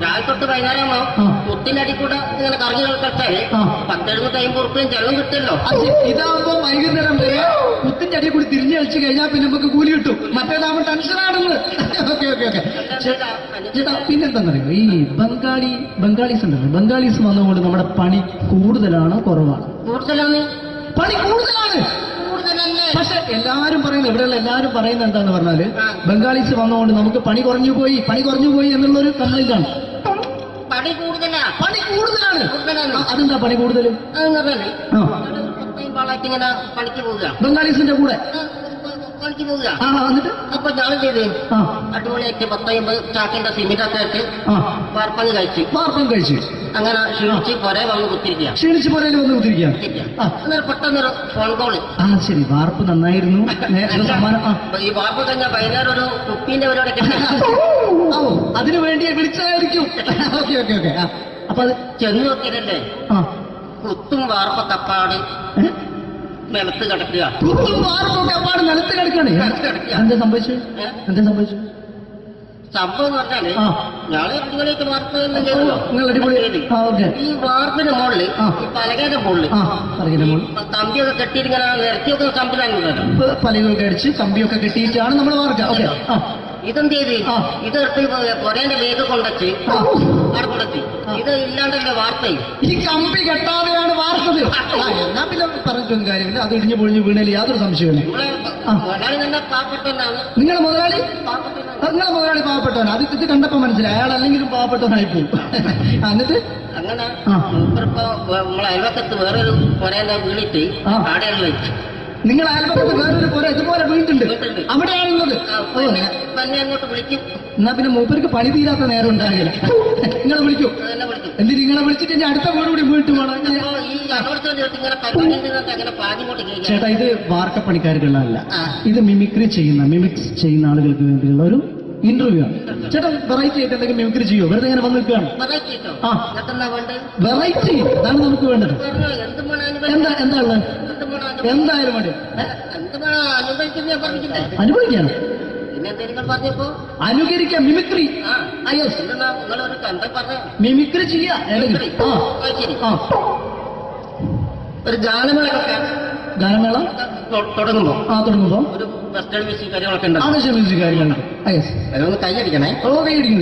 രാവിലെ തൊട്ട് വൈകുന്നേരമാകുമ്പോ മുത്തിന്റെ അടി കൂടെ ഇങ്ങനെ കറങ്ങി കളിച്ചാല് 1,750 ചെലവും കിട്ടുമല്ലോ. ഇതാവുമ്പോ വൈകുന്നേരം വരെ മുത്തിന്റെ അടി കൂടി തിരിഞ്ഞു കളിച്ചു കഴിഞ്ഞാൽ പിന്നെ നമുക്ക് കൂലി കിട്ടും. മറ്റേതാവുമ്പോ ടെൻഷനാണെന്ന്. ഓക്കെ ഓക്കെ ഓക്കെ ചേട്ടാ, പിന്നെന്താണെന്നറിയോ, ഈ ബംഗാളീസ് ഉണ്ടല്ലോ, ബംഗാളീസ് വന്നുകൊണ്ട് നമ്മുടെ പണി കൂടുതലാണോ കുറവാണ്? കൂടുതലാണ്. പണി കൂടുതലാണ്. പക്ഷെ എല്ലാരും പറയുന്നത്, ഇവിടെയുള്ള എല്ലാരും പറയുന്നത് എന്താന്ന് പറഞ്ഞാല് ബംഗാളീസ് വന്നുകൊണ്ട് നമുക്ക് പണി കുറഞ്ഞു പോയി എന്നുള്ളൊരു കംപ്ലൈന്റ് ആണ്. പണി കൂടുതലാണ്. അതെന്താ പണി കൂടുതൽ? ഇങ്ങനെ പണിക്ക് പോവുക ബംഗാളീസിന്റെ കൂടെ പണിക്ക് പോവുക. എന്നിട്ട് അപ്പൊ ഞാൻ ചെയ്ത് അടിപൊളിയായിട്ട് 10-50 ചാക്കിന്റെ സിമെന്റ് ഒക്കെ ഇട്ട് വാർപ്പം കഴിച്ചു. അങ്ങനെ ക്ഷീണിച്ച് പുറേ വന്ന് കുത്തിരിക്കുക. പെട്ടെന്നൊരു ഫോൺ കോള്. ശരി, വാർപ്പ് നന്നായിരുന്നു. ഈ വാർപ്പ് കഴിഞ്ഞാൽ വൈകുന്നേരം ഒരു കുപ്പീന്റെ പരിപാടി അതിനു വേണ്ടി വിളിച്ചതായിരിക്കും. Okay okay okay. അപ്പൊ അത് ചെന്ന് നോക്കിയതല്ലേ കുത്തും വാർപ്പ തപ്പാട് നിലത്ത് കിടക്കുക. നിലത്ത് കിടക്കാണ്. എന്താ സംഭവിച്ചു? സംഭവം എന്ന് പറഞ്ഞാല് ഞങ്ങള് അടിപൊളിയായിട്ട് വാർപ്പ് ഈ വാർപ്പിന്റെ മുകളില് ഈ പലകയുടെ മുകളില് കമ്പിയൊക്കെ കെട്ടിയിട്ട് ഇങ്ങനെ നിരത്തിയൊക്കെ സംവിധാനം പലകൊക്കെ അടിച്ച് കമ്പിയൊക്കെ കെട്ടിയിട്ടാണ് നമ്മൾ വാർക്കുക. ഇതെന്ത് ചെയ്ത് ഇതെടുത്ത് പൊരേന്റെ വേഗ കൊണ്ടച്ച് അവിടെ കൊണ്ടെത്തി. ഇത് ഇല്ലാണ്ടല്ലേ വാർത്തയും. ഈ കമ്പി കെട്ടാതെയാണ് വാർത്തത്. എന്നാ പിന്നെ പറഞ്ഞിട്ടൊന്നും കാര്യമില്ല. അത് ഇടിഞ്ഞു പൊളിഞ്ഞു വീണേൽ യാതൊരു സംശയമില്ല. മുതലാളി നല്ല പാവപ്പെട്ടവനാണ്. നിങ്ങളുടെ മുതലാളി പാവപ്പെട്ടവനാണ്. അത് ഇത് കണ്ടപ്പോ മനസ്സിലായി അയാൾ അല്ലെങ്കിലും പാവപ്പെട്ടവനായി പോകും. എന്നിട്ട് അങ്ങനെ നമ്മളെ അയൽവക്കത്ത് വേറൊരു പൊരേന്റെ വീണിട്ട് ആടെയാണ് വെച്ചു. നിങ്ങൾ അയൽപക്കത്ത് വേറൊരു പുര ഇതുപോലെ വീണ്ടുണ്ട്, അവിടെയാണുള്ളത്. അങ്ങോട്ട് വിളിക്കും. എന്നാ പിന്നെ മൂപ്പർക്ക് പണി തീരാത്ത നേരം ഉണ്ടാകില്ല. നിങ്ങളെ വിളിക്കും. എന്തിന് നിങ്ങളെ വിളിച്ചിട്ട് ഇനി അടുത്ത വീട് കൂടി വീട്ടു വേണം. ചേട്ടാ, ഇത് വാർക്കപ്പണിക്കാർക്കുള്ളതല്ല. ഇത് മിമിക്സ് ചെയ്യുന്ന ആളുകൾക്ക് വേണ്ടിയുള്ള ഒരു ഇന്റർവ്യൂ ആണ്. ചേട്ടാ, വെറൈറ്റി ആയിട്ട് എന്തെങ്കിലും മിമിക്രി ചെയ്യോ? വെറുതെ ഇങ്ങനെ വന്ന് നിൽക്കുകയാണ്. വെറൈറ്റി അതാണ് നമുക്ക് വേണ്ടത്. എന്താ ഉള്ളത്? എന്തായാലും മതി. അനുഭവിക്കാണ്. അനുകരിക്കാം. മിമിക്രി മിമിക്രി ചെയ്യാ. ഒരു ഗാനമേള തുടങ്ങുമ്പോ ഒരു വെസ്റ്റേൺ മ്യൂസിക് കാര്യങ്ങളൊക്കെ ഉണ്ട്. മ്യൂസിക് കാര്യങ്ങളുണ്ട്. അതൊന്ന് കൈയടിക്കണേ. കൈയടിക്കും.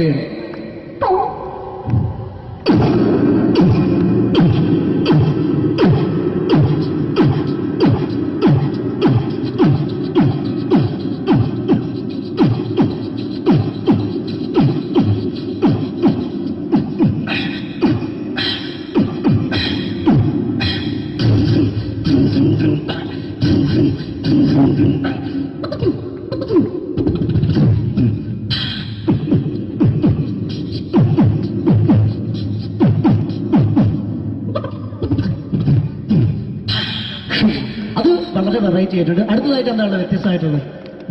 അത് വളരെ വെറൈറ്റി ആയിട്ടുണ്ട്. അടുത്തതായിട്ട് എന്താണ് വ്യത്യസ്തമായിട്ടുള്ളത്?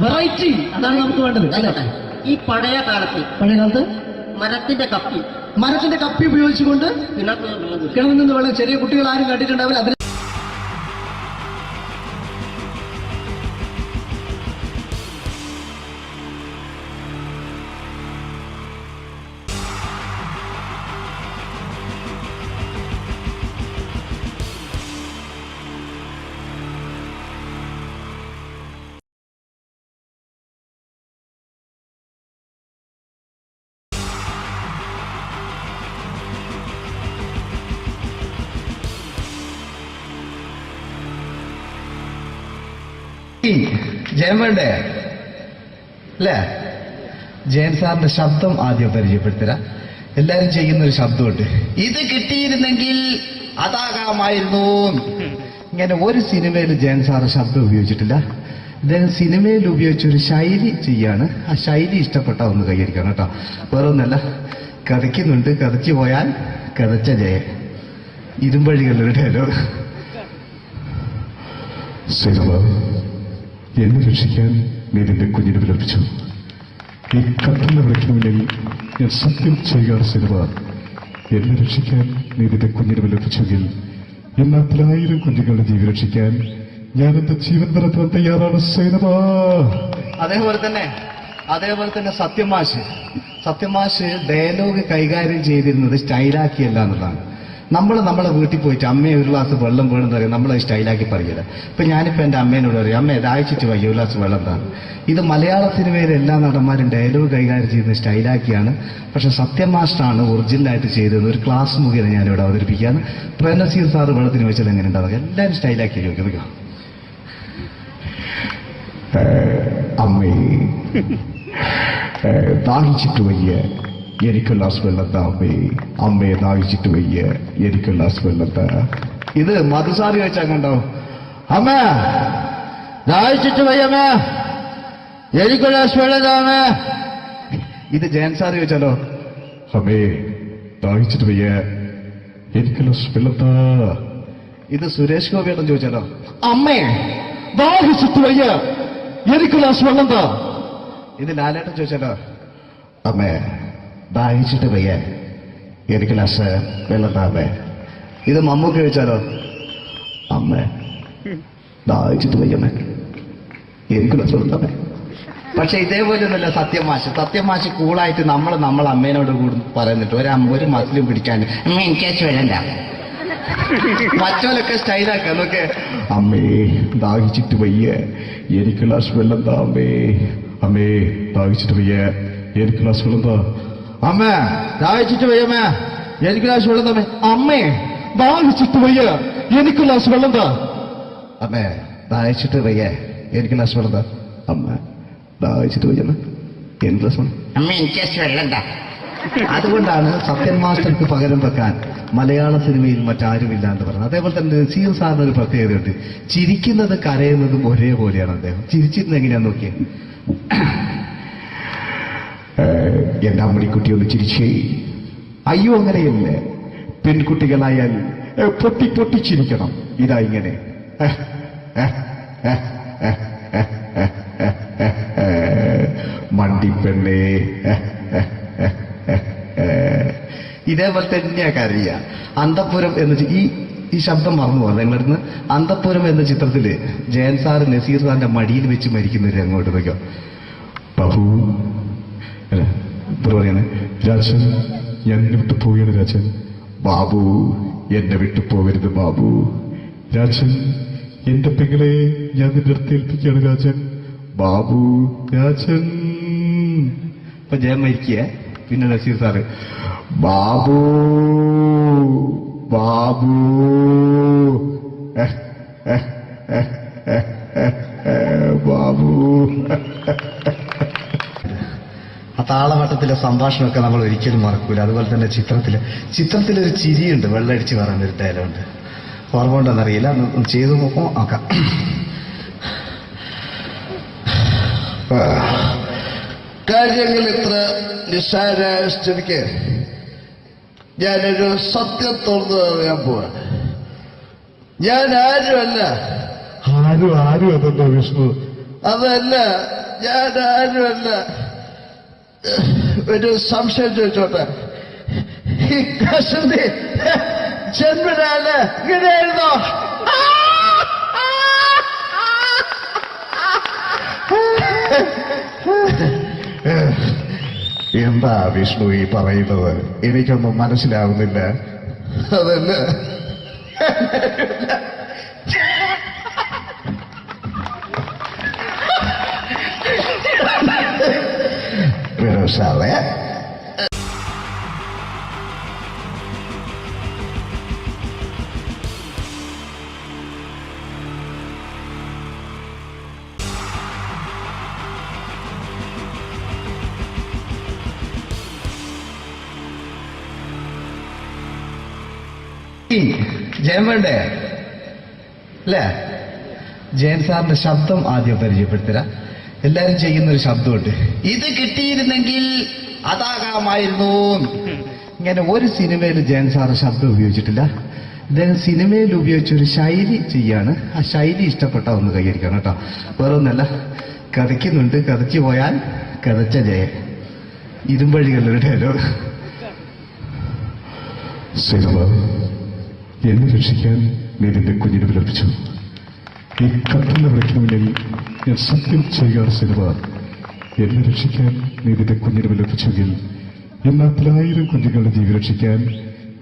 വെറൈറ്റി അതാണ് നമുക്ക് വേണ്ടത്. ഈ പഴയ കാലത്ത് മരത്തിന്റെ കപ്പി ഉപയോഗിച്ചുകൊണ്ട് കിണറിൽ നിന്ന് വെള്ളം ചെറിയ കുട്ടികൾ ആരും കണ്ടിട്ടുണ്ടാവില്ല. അതിന് ജയൻ വേണ്ടേ അല്ലേ? ജയൻ സാറിന്റെ ശബ്ദം ആദ്യം പരിചയപ്പെടുത്തരാ. എല്ലാരും ചെയ്യുന്ന ഒരു ശബ്ദമുണ്ട്. ഇത് കിട്ടിയിരുന്നെങ്കിൽ അതാകാമായിരുന്നു. ഇങ്ങനെ ഒരു സിനിമയിൽ ജയൻ സാറ് ശബ്ദം ഉപയോഗിച്ചിട്ടില്ല. അദ്ദേഹം സിനിമയിൽ ഉപയോഗിച്ച ഒരു ശൈലി ചെയ്യാണ്. ആ ശൈലി ഇഷ്ടപ്പെട്ട ഒന്ന് കൈയടിക്കണം കേട്ടോ. വേറെ ഒന്നല്ല, കഥയ്ക്കുന്നുണ്ട്. കഥച്ചു പോയാൽ കഥച്ച ജയൻ. ഇരുമ്പഴികളുടെ ഡയലോഗ്. എന്നെ രക്ഷിക്കാൻ നീ നിന്റെ കുഞ്ഞിനെ വിലപിച്ചു. ഈ കത്തുന്ന വിളക്കിന് മുന്നിൽ ഞാൻ സത്യം ചെയ്യുകയാണ് സിനിമ. എന്നെ രക്ഷിക്കാൻ നീ നിന്റെ കുഞ്ഞിനെ വിലപിച്ചെങ്കിൽ എന്നാൽ 1000 കുഞ്ഞുങ്ങളുടെ ജീവൻ രക്ഷിക്കാൻ ഞാൻ എന്റെ ജീവൻ നടത്താൻ തയ്യാറാണ് സിനിമ. അതേപോലെ തന്നെ അതേപോലെ തന്നെ സത്യമാഷ് ഡയലോഗ് കൈകാര്യം ചെയ്തിരുന്നത് സ്റ്റൈലാക്കിയല്ല എന്നുള്ളതാണ്. നമ്മളെ വീട്ടിൽ പോയിട്ട് അമ്മയെ ഒരു ഗ്ലാസ് വെള്ളം വേണമെന്ന് പറയും, നമ്മളത് സ്റ്റൈലാക്കി പറയില്ല. ഇപ്പൊ ഞാനിപ്പോ എന്റെ അമ്മേനോട് പറയും, അമ്മ ദാഹിച്ചിട്ട് വയ്യ ഒരു ഗ്ലാസ് വെള്ളം എന്താണ്. ഇത് മലയാള സിനിമയിലെ എല്ലാ നടന്മാരും ഡയലോഗ് കൈകാര്യം ചെയ്യുന്നത് സ്റ്റൈലാക്കിയാണ്. പക്ഷെ സത്യമാഷാണ് ഒറിജിനലായിട്ട് ചെയ്തത്. ഒരു ക്ലാസ് മുഖേന ഞാനിവിടെ അവതരിപ്പിക്കുകയാണ്. പ്രേംനസീർ സാറ് വെള്ളത്തിന് വെച്ചാൽ എങ്ങനെ ഉണ്ടാവുക, എല്ലാവരും സ്റ്റൈലാക്കി ചോദിക്കുക. അമ്മേ ദാഹിച്ചിട്ട് വയ്യ എനിക്ക് ഗ്ലാസ് വെള്ളം താ അമ്മേ, അമ്മയെ ദാഹിച്ചിട്ട് വയ്യ എനിക്ക് ഗ്ലാസ് വെള്ളം താ. ഇത് മധുസാറി വെച്ചാൽ കണ്ടോ, അമ്മ ദാഹിച്ചിട്ട് വയ്യമ്മ എനിക്ക് ഗ്ലാസ് വെള്ളം താ അമ്മ. ഇത് ജയൻ സാറി വെച്ചാലോ, അമ്മേ ദാഹിച്ചിട്ട് വയ്യ എനിക്ക് ഗ്ലാസ് വെള്ളം താ. ഇത് സുരേഷ് ഗോപിയേട്ടൻ ചോദിച്ചാലോ, അമ്മേ ദാഹിച്ചിട്ട് വയ്യ എനിക്ക് ഗ്ലാസ് വെള്ളം താ. ഇത് ലാലേട്ടൻ ചോദിച്ചാലോ, അമ്മേ ദാഹിച്ചിട്ട് വയ്യ എനിക്ക് ഗ്ലാസ് വെള്ളം താ അമ്മേ. ഇത് മമ്മൂക്ക് ചോദിച്ചാലോ, അമ്മേ ദാഹിച്ചിട്ട് വയ്യമ്മേ എനിക്ക് ഗ്ലാസ് വെള്ളം താ അമ്മേ. പക്ഷെ ഇതേപോലെയൊന്നുമല്ല സത്യമാഷ് കൂളായിട്ട് നമ്മളെ അമ്മേനോട് കൂടി പറയുന്നിട്ട് ഒരു മസിലും പിടിക്കാൻ അമ്മ എനിക്ക് വേണ്ട. മറ്റോലൊക്കെ സ്റ്റൈലാക്കാം നോക്കെ. അമ്മേ ദാഹിച്ചിട്ട് വയ്യ എനിക്ക് ഗ്ലാസ് വെള്ളം താ അമ്മേ, അമ്മേ ദാഹിച്ചിട്ട് വയ്യ എനിക്ക് ഗ്ലാസ് വെള്ളം താ. അമ്മ ദാഹിച്ചിട്ട് വയ്യമ്മ എനിക്ക് ഗ്ലാസ് വെള്ളം തമ്മേ. അമ്മേ ദാഹിച്ചിട്ട് വയ്യ എനിക്ക് ഗ്ലാസ് വെള്ളം താ. അമ്മേ ദാഹിച്ചിട്ട് വയ്യ എനിക്ക് ഗ്ലാസ് വെള്ളം താ. അമ്മ ദാഹിച്ചിട്ട് വയ്യമ്മ എനിക്ക് ഗ്ലാസ് വെള്ളം. അമ്മ എനിക്ക് വെള്ളം താ. അതുകൊണ്ടാണ് സത്യൻ മാസ്റ്റർക്ക് പകരം വെക്കാൻ മലയാള സിനിമയിൽ മറ്റാരുമില്ല എന്ന് പറയുന്നത്. അതേപോലെ തന്നെ നസീർ സാറിന് ഒരു പ്രത്യേകതയുണ്ട്, ചിരിക്കുന്നത് കരയുന്നതും ഒരേപോലെയാണ് അദ്ദേഹം. ചിരിച്ചിരുന്നത് എങ്ങനെയാന്ന് നോക്കിയേ. എന്റെ അമ്മണിക്കുട്ടി ഒന്ന് ചിരിച്ചേ. അയ്യോ അങ്ങനെയല്ലേ, പെൺകുട്ടികളായാൽ പൊട്ടി പൊട്ടിച്ചിരിക്കണം. ഇതാ ഇങ്ങനെ മണ്ടിപ്പെണ്ണേ. ഇതേപോലെ തന്നെയാ കരയ. അന്തപ്പുരം എന്ന ഈ ശബ്ദം മറന്നു പോകാം നിങ്ങളിരുന്ന്. അന്തപ്പുരം എന്ന ചിത്രത്തില് ജയൻ സാർ നസീർ സാറിന്റെ മടിയിൽ വെച്ച് മരിക്കുന്നവര് അങ്ങോട്ട് നോക്കാം. ബാബു അല്ല പറയാണ്, രാജൻ ഞാൻ എന്നെ വിട്ടു പോവുകയാണ് രാജൻ. ബാബു എന്നെ വിട്ടു പോകരുത് ബാബു. രാജൻ എന്റെ പെങ്ങളെ ഞാൻ നിന്റെ അടുത്ത് ഏൽപ്പിക്കുകയാണ് രാജൻ. ബാബു രാജൻ. ഇപ്പൊ ജയൻ മരിക്കുക. പിന്നെ നസീർ സാറ് ബാബു ബാബു ബാബു. ആ താളവട്ടത്തിലെ സംഭാഷണമൊക്കെ നമ്മൾ ഒരിക്കലും മറക്കൂല. അതുപോലെ തന്നെ ചിത്രത്തിലൊരു ചിരിയുണ്ട്, വെള്ളടിച്ച് പറയുന്നൊരു ഡയലോഗുണ്ട്. ഓർമ്മ ഉണ്ടെന്നറിയില്ല, ഒന്ന് ചെയ്തു നോക്കാം. കാര്യങ്ങൾ ഇത്ര നിസ്സാരമായ സ്ഥിതിക്ക് ഞാനൊരു സത്യം തുറന്നു പറയാൻ പോവാ. ഞാൻ ആരുമല്ല. ആരും അതെന്താ വിഷ്ണു? അതല്ല, ഞാൻ ആരുമല്ല. ഒരു സംശയം ചോദിച്ചോട്ടെ, ഈ കസന്തി ജന്മനാല് ഇങ്ങനെയായിരുന്നോ? എന്താ വിഷ്ണു ഈ പറയുന്നത്? എനിക്കൊന്നും മനസ്സിലാവുന്നില്ല. അതല്ല, സാറേ ജയൻ വേണ്ടേ അല്ലേ? ജയൻ സാറിന്റെ ശബ്ദം ആദ്യം പരിചയപ്പെടുത്തരാ. എല്ലാരും ചെയ്യുന്നൊരു ശബ്ദമുണ്ട്, ഇത് കിട്ടിയിരുന്നെങ്കിൽ അതാകാമായിരുന്നു. ഇങ്ങനെ ഒരു സിനിമയിൽ ജയൻ സാറ് ശബ്ദം ഉപയോഗിച്ചിട്ടില്ല. അദ്ദേഹം സിനിമയിൽ ഉപയോഗിച്ചൊരു ശൈലി ചെയ്യാണ്. ആ ശൈലി ഇഷ്ടപ്പെട്ട ഒന്ന് കൈയടിക്കണം കേട്ടോ. വേറെ ഒന്നല്ല, കഥയ്ക്കുന്നുണ്ട്, കഥയ്ക്ക് പോയാൽ കഥച്ച ജയൻ. ഇരുമ്പഴികളുടെ ഡയലോഗ്. സിനിമ എന്നെ രക്ഷിക്കാൻ നീ നിന്റെ കുഞ്ഞിനെ വിലപിച്ചു. ഈ കത്തുന്ന വിളക്കിന് മുന്നിൽ ഞാൻ സത്യം ചെയ്യുകയാണ് സിനിമ, എന്നെ രക്ഷിക്കാൻ നീ നിന്റെ കുഞ്ഞിനെ വിലപിച്ചെങ്കിൽ എന്നാത്തിൽ 1000 കുഞ്ഞുങ്ങളുടെ ജീവൻ രക്ഷിക്കാൻ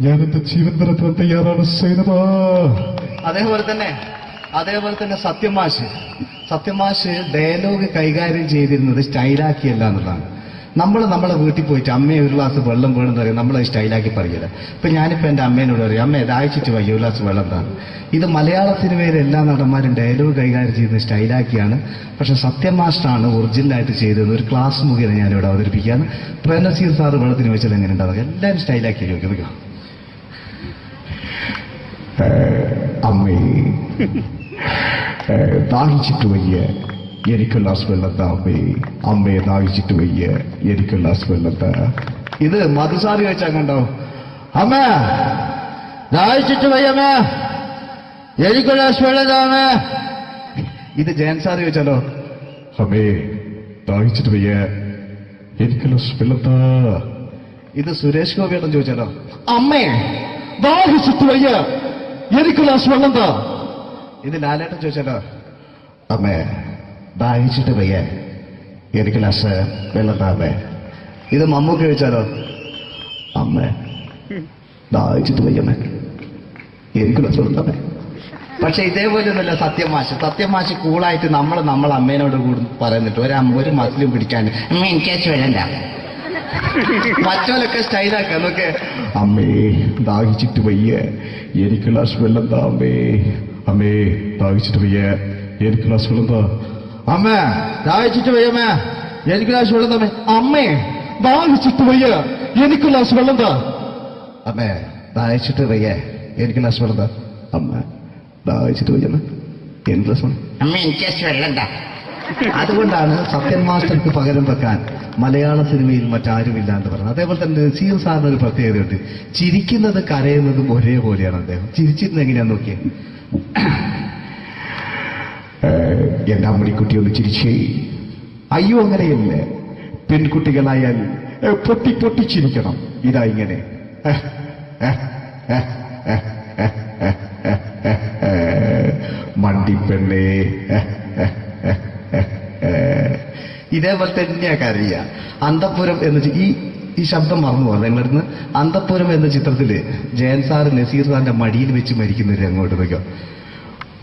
ഞാൻ എന്റെ ജീവൻ നടത്താൻ തയ്യാറാണ് സൈനബ. അതേപോലെ തന്നെ സത്യമാഷ് ഡയലോഗ് കൈകാര്യം ചെയ്തിരുന്നത് സ്റ്റൈലാക്കിയല്ല എന്നുള്ളതാണ്. നമ്മളെ വീട്ടിൽ പോയിട്ട് അമ്മയെ ഒരു ഗ്ലാസ് വെള്ളം വേണമെന്ന് പറയും, നമ്മളത് സ്റ്റൈലാക്കി പറയില്ല. ഇപ്പൊ ഞാനിപ്പോ എന്റെ അമ്മേനോട് പറയും, അമ്മ ദാഹിച്ചിട്ട് വയ്യ ഒരു ഗ്ലാസ് വെള്ളം എന്താണ്. ഇത് മലയാള സിനിമയിലെ എല്ലാ നടന്മാരും ഡയലോഗ് കൈകാര്യം ചെയ്യുന്നത് സ്റ്റൈലാക്കിയാണ്. പക്ഷെ സത്യമാഷ്ടാണ് ഒറിജിനലായിട്ട് ചെയ്തത്. ഒരു ക്ലാസ് മുഖേന ഞാനിവിടെ അവതരിപ്പിക്കുകയാണ്. പ്രേംനസീർ സാറ് വെള്ളത്തിന് വെച്ചത് എങ്ങനെ ഉണ്ടാവുക, എല്ലാവരും സ്റ്റൈലാക്കി ചോദിക്കുക. അമ്മേ ദാഹിച്ചിട്ട് വയ്യ എനിക്ക് ഗ്ലാസ് വെള്ളം താ അമ്മേ. അമ്മയെ ദാഹിച്ചിട്ട് വയ്യ എനിക്ക് ഗ്ലാസ് വെള്ളം താ. ഇത് മധുസാറി വെച്ചാൽ കണ്ടോ, അമ്മ ദാഹിച്ചിട്ട് വയ്യമ്മ എനിക്ക് ഗ്ലാസ് വെള്ളം താ അമ്മ. ഇത് ജയൻ സാറി വെച്ചാലോ, അമ്മേ ദാഹിച്ചിട്ട് വയ്യ എനിക്ക് ഗ്ലാസ് വെള്ളം താ. ഇത് സുരേഷ് ഗോപിയേട്ടൻ ചോദിച്ചാലോ, അമ്മേ ദാഹിച്ചിട്ട് വയ്യ എനിക്ക് ഗ്ലാസ് വെള്ളം താ. ഇത് ലാലേട്ടൻ ചോദിച്ചാലോ, അമ്മേ ദാഹിച്ചിട്ട് വയ്യ എനിക്ക് ഗ്ലാസ് വെള്ളം താ അമ്മേ. ഇത് മമ്മൂക്ക് ചോദിച്ചാലോ, അമ്മേ ദാഹിച്ചിട്ട് വയ്യമ്മേ എനിക്ക് ഗ്ലാസ് വെള്ളം താ അമ്മേ. പക്ഷെ ഇതേപോലെ ഒന്നുമല്ല സത്യമാഷ് കൂളായിട്ട് നമ്മളെ അമ്മേനോട് കൂടി പറയുന്നിട്ട് ഒരു മസിലും പിടിക്കാൻ അമ്മ എനിക്ക് വേണ്ട. മറ്റോലൊക്കെ സ്റ്റൈലാക്ക നോക്കെ, അമ്മേ ദാഹിച്ചിട്ട് വയ്യ എനിക്ക് ഗ്ലാസ് വെള്ളം താ അമ്മേ. അമ്മേ ദാഹിച്ചിട്ട് വയ്യ എനിക്ക് ഗ്ലാസ് വെള്ളം താ. അമ്മ ദാഹിച്ചിട്ട് വയ്യമ്മ എനിക്ക് ഗ്ലാസ് വെള്ളം താ. അമ്മേ ദാഹിച്ചിട്ട് വയ്യ എനിക്ക് ഗ്ലാസ് വെള്ളം താ. അമ്മേ ദാഹിച്ചിട്ട് വയ്യ എനിക്ക് ഗ്ലാസ് വെള്ളം താ. അമ്മ ദാഹിച്ചിട്ട് വയ്യമ്മ എനിക്ക് ഗ്ലാസ് വെള്ളം. അമ്മ എനിക്ക് വെള്ളം താ. അതുകൊണ്ടാണ് സത്യൻ മാസ്റ്റർക്ക് പകരം വെക്കാൻ മലയാള സിനിമയിൽ മറ്റാരുമില്ല എന്ന് പറഞ്ഞത്. അതേപോലെ തന്നെ നസീർ സാറിന് ഒരു പ്രത്യേകതയുണ്ട്, ചിരിക്കുന്നത് കരയുന്നതും ഒരേപോലെയാണ്. അദ്ദേഹം ചിരിച്ചിരുന്നത് എങ്ങനെയാന്ന് നോക്കിയേ. എന്റെ അമ്മണിക്കുട്ടി ഒന്ന് ചിരിച്ചേ. അയ്യോ അങ്ങനെയല്ല, പെൺകുട്ടികളായാൽ പൊട്ടി പൊട്ടി ചിരിക്കണം. ഇതാ ഇങ്ങനെ മണ്ടിപ്പെണ്ണേ. ഇതേപോലെ തന്നെയാ കരയ. അന്തപ്പുരം എന്ന ഈ ശബ്ദം മറന്നു പോകാം നിങ്ങളിരുന്ന്. അന്തപ്പുരം എന്ന ചിത്രത്തില് ജയൻ സാറ് നസീർ സാറിന്റെ മടിയിൽ വെച്ച് മരിക്കുന്നവര് അങ്ങോട്ട് നോക്കാം.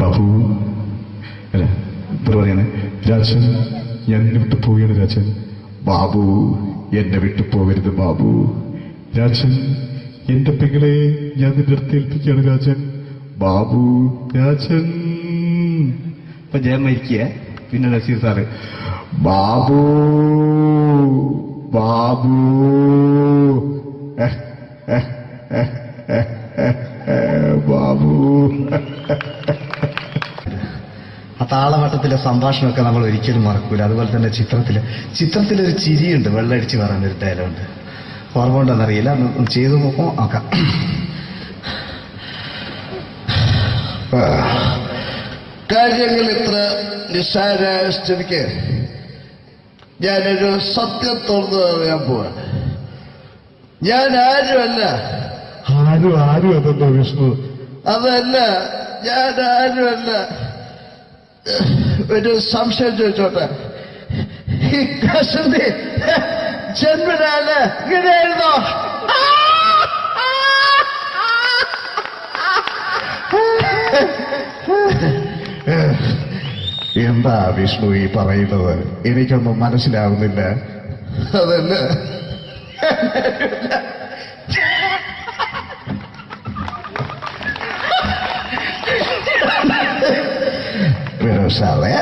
ബാബു അല്ല പറയാണ്, രാജൻ ഞാൻ എന്നെ വിട്ടു പോവുകയാണ് രാജൻ. ബാബു എന്നെ വിട്ടു പോകരുത് ബാബു. രാജൻ എന്റെ പെങ്ങളെ ഞാൻ നിന്റെ അടുത്ത് ഏൽപ്പിക്കുകയാണ് രാജൻ. ബാബു രാജൻ. ഇപ്പൊ ജയൻ മരിക്കുക, പിന്നെ നസീർ സാറ് ബാബു ബാബു ബാബു. ആ താളവട്ടത്തിലെ സംഭാഷണമൊക്കെ നമ്മൾ ഒരിക്കലും മറക്കൂല. അതുപോലെ തന്നെ ചിത്രത്തിലൊരു ചിരിയുണ്ട്, വെള്ളടിച്ച് പറയുന്നൊരു ഡയലോഗുണ്ട്. ഓർമ്മ ഉണ്ടെന്നറിയില്ല, ഒന്ന് ചെയ്തു നോക്കാം. കാര്യങ്ങൾ ഇത്ര നിസ്സാരമായ സ്ഥിതിക്ക് ഞാനൊരു സത്യം തുറന്നു പറയാൻ പോവാ. ഞാൻ ആരുമല്ല. ആരും അതെന്താ വിഷ്ണു? അതല്ല, ഞാൻ ആരുമല്ല. ഒരു സംശയം ചോദിച്ചോട്ടെ, ഈ കസന്തി ജന്മനാല് ഇങ്ങനെയായിരുന്നോ? എന്താ വിഷ്ണു ഈ പറയുന്നത്? എനിക്കൊന്നും മനസ്സിലാവുന്നില്ല. അതല്ല, സാറേ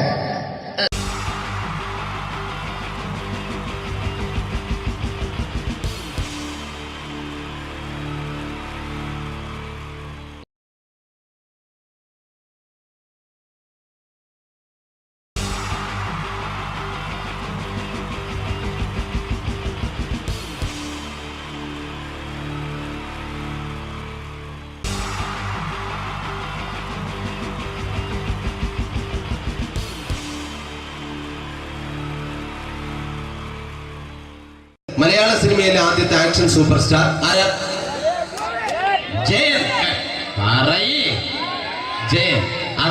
മലയാള സിനിമയിലെ ആദ്യത്തെ ആക്ഷൻ സൂപ്പർ സ്റ്റാർ ആരാ? ജയൻ. ജയൻ.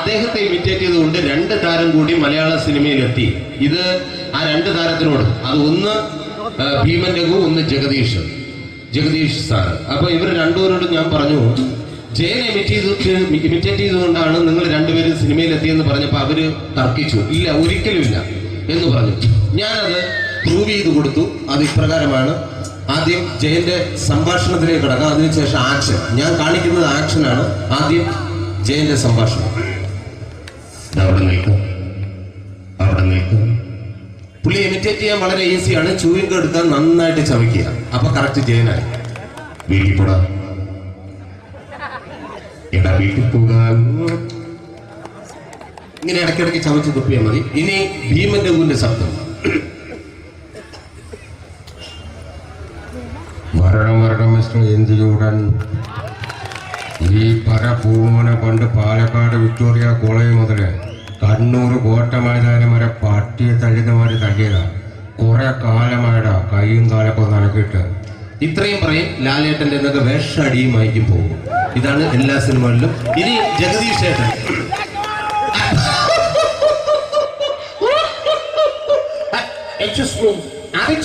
അദ്ദേഹത്തെ ഇമിറ്റേറ്റ് ചെയ്തുകൊണ്ട് 2 താരം കൂടി മലയാള സിനിമയിലെത്തി. ഇത് ആ 2 താരത്തിനോട്, അത് ഒന്ന് ഭീമൻ രഘു, ഒന്ന് ജഗദീഷ് സാറ്. അപ്പൊ ഇവർ രണ്ടുപേരോട് ഞാൻ പറഞ്ഞു, ജയനെ ഇമിറ്റേറ്റ് ചെയ്തുകൊണ്ടാണ് നിങ്ങൾ രണ്ടുപേരും സിനിമയിലെത്തിയെന്ന് പറഞ്ഞപ്പോൾ അവര് തർക്കിച്ചു. ഇല്ല, ഒരിക്കലുമില്ല എന്ന് പറഞ്ഞു. ഞാനത് പ്രൂവ് ചെയ്ത് കൊടുത്തു. അത് ഇപ്രകാരമാണ്. ആദ്യം ജയന്റെ സംഭാഷണത്തിലേക്ക് കിടക്കാം, അതിനുശേഷം ആക്ഷൻ. ഞാൻ കാണിക്കുന്നത് ആക്ഷനാണ്. ആദ്യം ജയന്റെ സംഭാഷണം. അവിടെ നിൽക്കും. പുള്ളി ഇമിറ്റേറ്റ് ചെയ്യാൻ വളരെ ഈസിയാണ്. ചൂയിങ് എടുക്കാൻ നന്നായിട്ട് ചവയ്ക്കുക. അപ്പൊ കറക്റ്റ് ജയനായി. വീട്ടിൽ പോടാ, എടാ വീട്ടിൽ പോകാൻ. ഇങ്ങനെ ഇടയ്ക്കിടയ്ക്ക് ചവച്ച് തുപ്പിയാൽ മതി. ഇനി ഭീമൻ രഘുവിന്റെ ശബ്ദം. വരണം മിസ്റ്റർ എന്ത് ചൂടൻ. ഈ പരപൂമോനെ കൊണ്ട് പാലക്കാട് വിക്ടോറിയ കോളേജ് മുതല് കണ്ണൂർ കോട്ട മൈതാനം വരെ പട്ടിയെ തള്ളുന്നമാര് തള്ളിയതാ. കുറെ കാലമായടാ കൈയും കാലൊക്കെ നനക്കിട്ട്. ഇത്രയും പറയും. ലാലേട്ടന്റെ എന്നൊക്കെ വേഷടിയുമായിരിക്കും പോകും. ഇതാണ് എല്ലാ സിനിമകളിലും. ഇനി ജഗദീഷ് ഏട്ടൻ.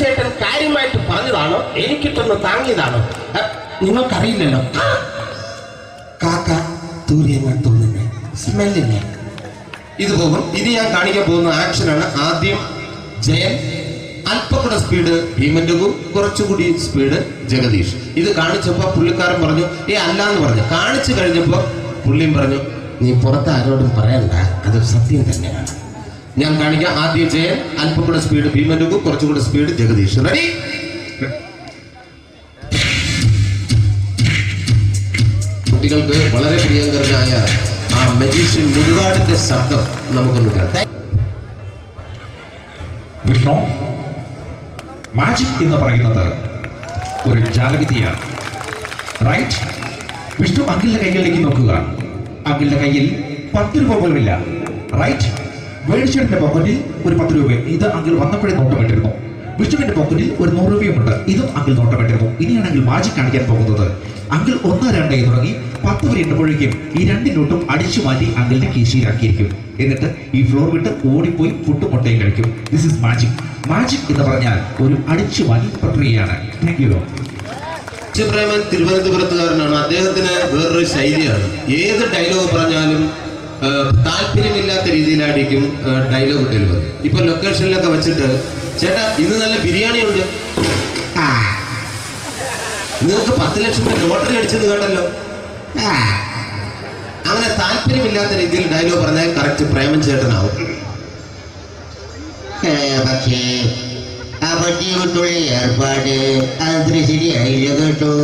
ചേട്ടൻ കാര്യമായിട്ട് പറഞ്ഞതാണോ എനിക്കിട്ടൊന്ന് താങ്ങിയതാണോ? നിങ്ങൾക്കറിയില്ലല്ലോ. കാക്ക തൂരിയങ്ങൾ തോന്നുന്നേ, സ്മെല്ലിനെ. ഇത് പോകും. ഇനി ഞാൻ കാണിക്കാൻ പോകുന്ന ആക്ഷനാണ്. ആദ്യം ജയൻ, അല്പം കൂടെ സ്പീഡ് ഭീമൻ രഘു, കുറച്ചുകൂടി സ്പീഡ് ജഗദീഷ്. ഇത് കാണിച്ചപ്പോ പുള്ളിക്കാരൻ പറഞ്ഞു അല്ലാന്ന് പറഞ്ഞു. കാണിച്ചു കഴിഞ്ഞപ്പോ പുള്ളിയും പറഞ്ഞു നീ പുറത്ത് ആരോടും പറയണ്ട, അത് സത്യം തന്നെയാണ്. ഞാൻ കാണിക്കാം. ആദ്യം ജയൻ, അല്പം കൂടെ സ്പീഡ് ഭീമൻ രഘു, കുറച്ചുകൂടെ സ്പീഡ് ജഗദീഷ്. റെഡി? കുട്ടികൾക്ക് വളരെ പ്രിയങ്കരനായ ആ മജീഷ്യൻ മുരുകാടിന്റെ ശബ്ദം നമുക്കൊന്ന് കേൾക്കാം. വിഷ്ണു, മാജിക് എന്ന് പറയുന്നത് ഒരു ജാലവിദ്യയാണ്, റൈറ്റ്? വിഷ്ണു അങ്കിളിന്റെ കൈകളിലേക്ക് നോക്കുക. അങ്കിളിന്റെ കയ്യിൽ 10 രൂപ പോലുമില്ല, റൈറ്റ്? വേണിച്ചേട്ടന്റെ പോക്കറ്റിൽ ഒരു 10 രൂപ. ഇത് അങ്കിൾ വന്നപ്പോഴേ നോട്ടമിട്ടിരുന്നു. വിഷ്ണുവിന്റെ പോക്കറ്റിൽ ഒരു 100 രൂപയുമുണ്ട്. ഇതും അങ്കിൾ നോട്ടമിട്ടിരുന്നു. ഇനിയാണ് അങ്കിൾ മാജിക് കാണിക്കാൻ പോകുന്നത്. അങ്കിൾ 1, 2 തുടങ്ങി 10 വരെ എണ്ണുമ്പോഴേക്കും ഈ 2 നോട്ടും അടിച്ചു മാറ്റി അങ്കിളിന്റെ കീശയിലാക്കിയിരിക്കും. എന്നിട്ട് ഈ ഫ്ലോർ വിട്ട് ഓടിപ്പോയി ഫുഡ് മുട്ടയും കഴിക്കും. This is magic. മാജിക് എന്ന് പറഞ്ഞാൽ ഒരു അടിച്ചു മാറ്റി പ്രക്രിയയാണ്. Thank you. പ്രേമൻ തിരുവനന്തപുരത്തുകാരനാണ്. അദ്ദേഹത്തിന് വേറൊരു ശൈലിയാണ്. ഏത് ഡയലോഗ് പറഞ്ഞാലും താല്പര്യമില്ലാത്ത രീതിയിലായിരിക്കും ഡയലോഗ് ഡെലിവറി. ഇപ്പൊ ലൊക്കേഷനിലൊക്കെ വെച്ചിട്ട് ചേട്ടാ ഇന്ന് നല്ല ബിരിയാണി ഉണ്ട്, നിങ്ങൾക്ക് 10 ലക്ഷം രൂപ ലോട്ടറി അടിച്ചെന്ന് കേട്ടല്ലോ. അങ്ങനെ താല്പര്യമില്ലാത്ത രീതിയിൽ ഡയലോഗ് പറഞ്ഞാൽ കറക്റ്റ് പ്രേമൻ ചേട്ടനാവും. പക്ഷേ ആ വണ്ടി കൊണ്ടുള്ള ഏർപ്പാട് അത്ര ശരിയായില്ല കേട്ടോ.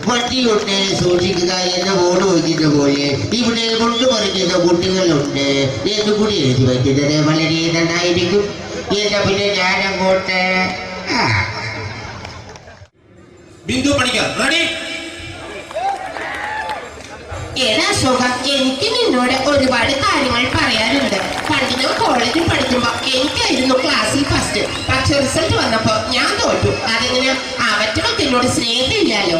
വണ്ടി കൊണ്ട് സൂക്ഷിക്കുക എന്ന ബോർഡ് വയ്ക്കുന്ന പോലെ ഇവിടെ കൊണ്ടുമറിക്കുന്ന കുട്ടികളുണ്ട് എന്ന് കൂടി എഴുതി വയ്ക്കുന്നത് വളരെ നന്നായിരിക്കും. എന്നാ പിന്നെ ഞാൻ അങ്ങോട്ട് ബിന്ദു പണിക്കർ. റെഡി? ഏതാ സുഖം, എനിക്ക് നിന്നോട് ഒരുപാട് കാര്യങ്ങൾ പറയാനുണ്ട്. പണ്ട് ഞാൻ കോളേജിൽ പഠിക്കുമ്പോ എനിക്കായിരുന്നു ക്ലാസ്സിൽ ഫസ്റ്റ്. പക്ഷെ റിസൾട്ട് വന്നപ്പോ ഞാൻ തോറ്റു. അതെങ്ങനെ അവറ്റൊക്കെ എന്നോട് സ്നേഹമില്ലല്ലോ.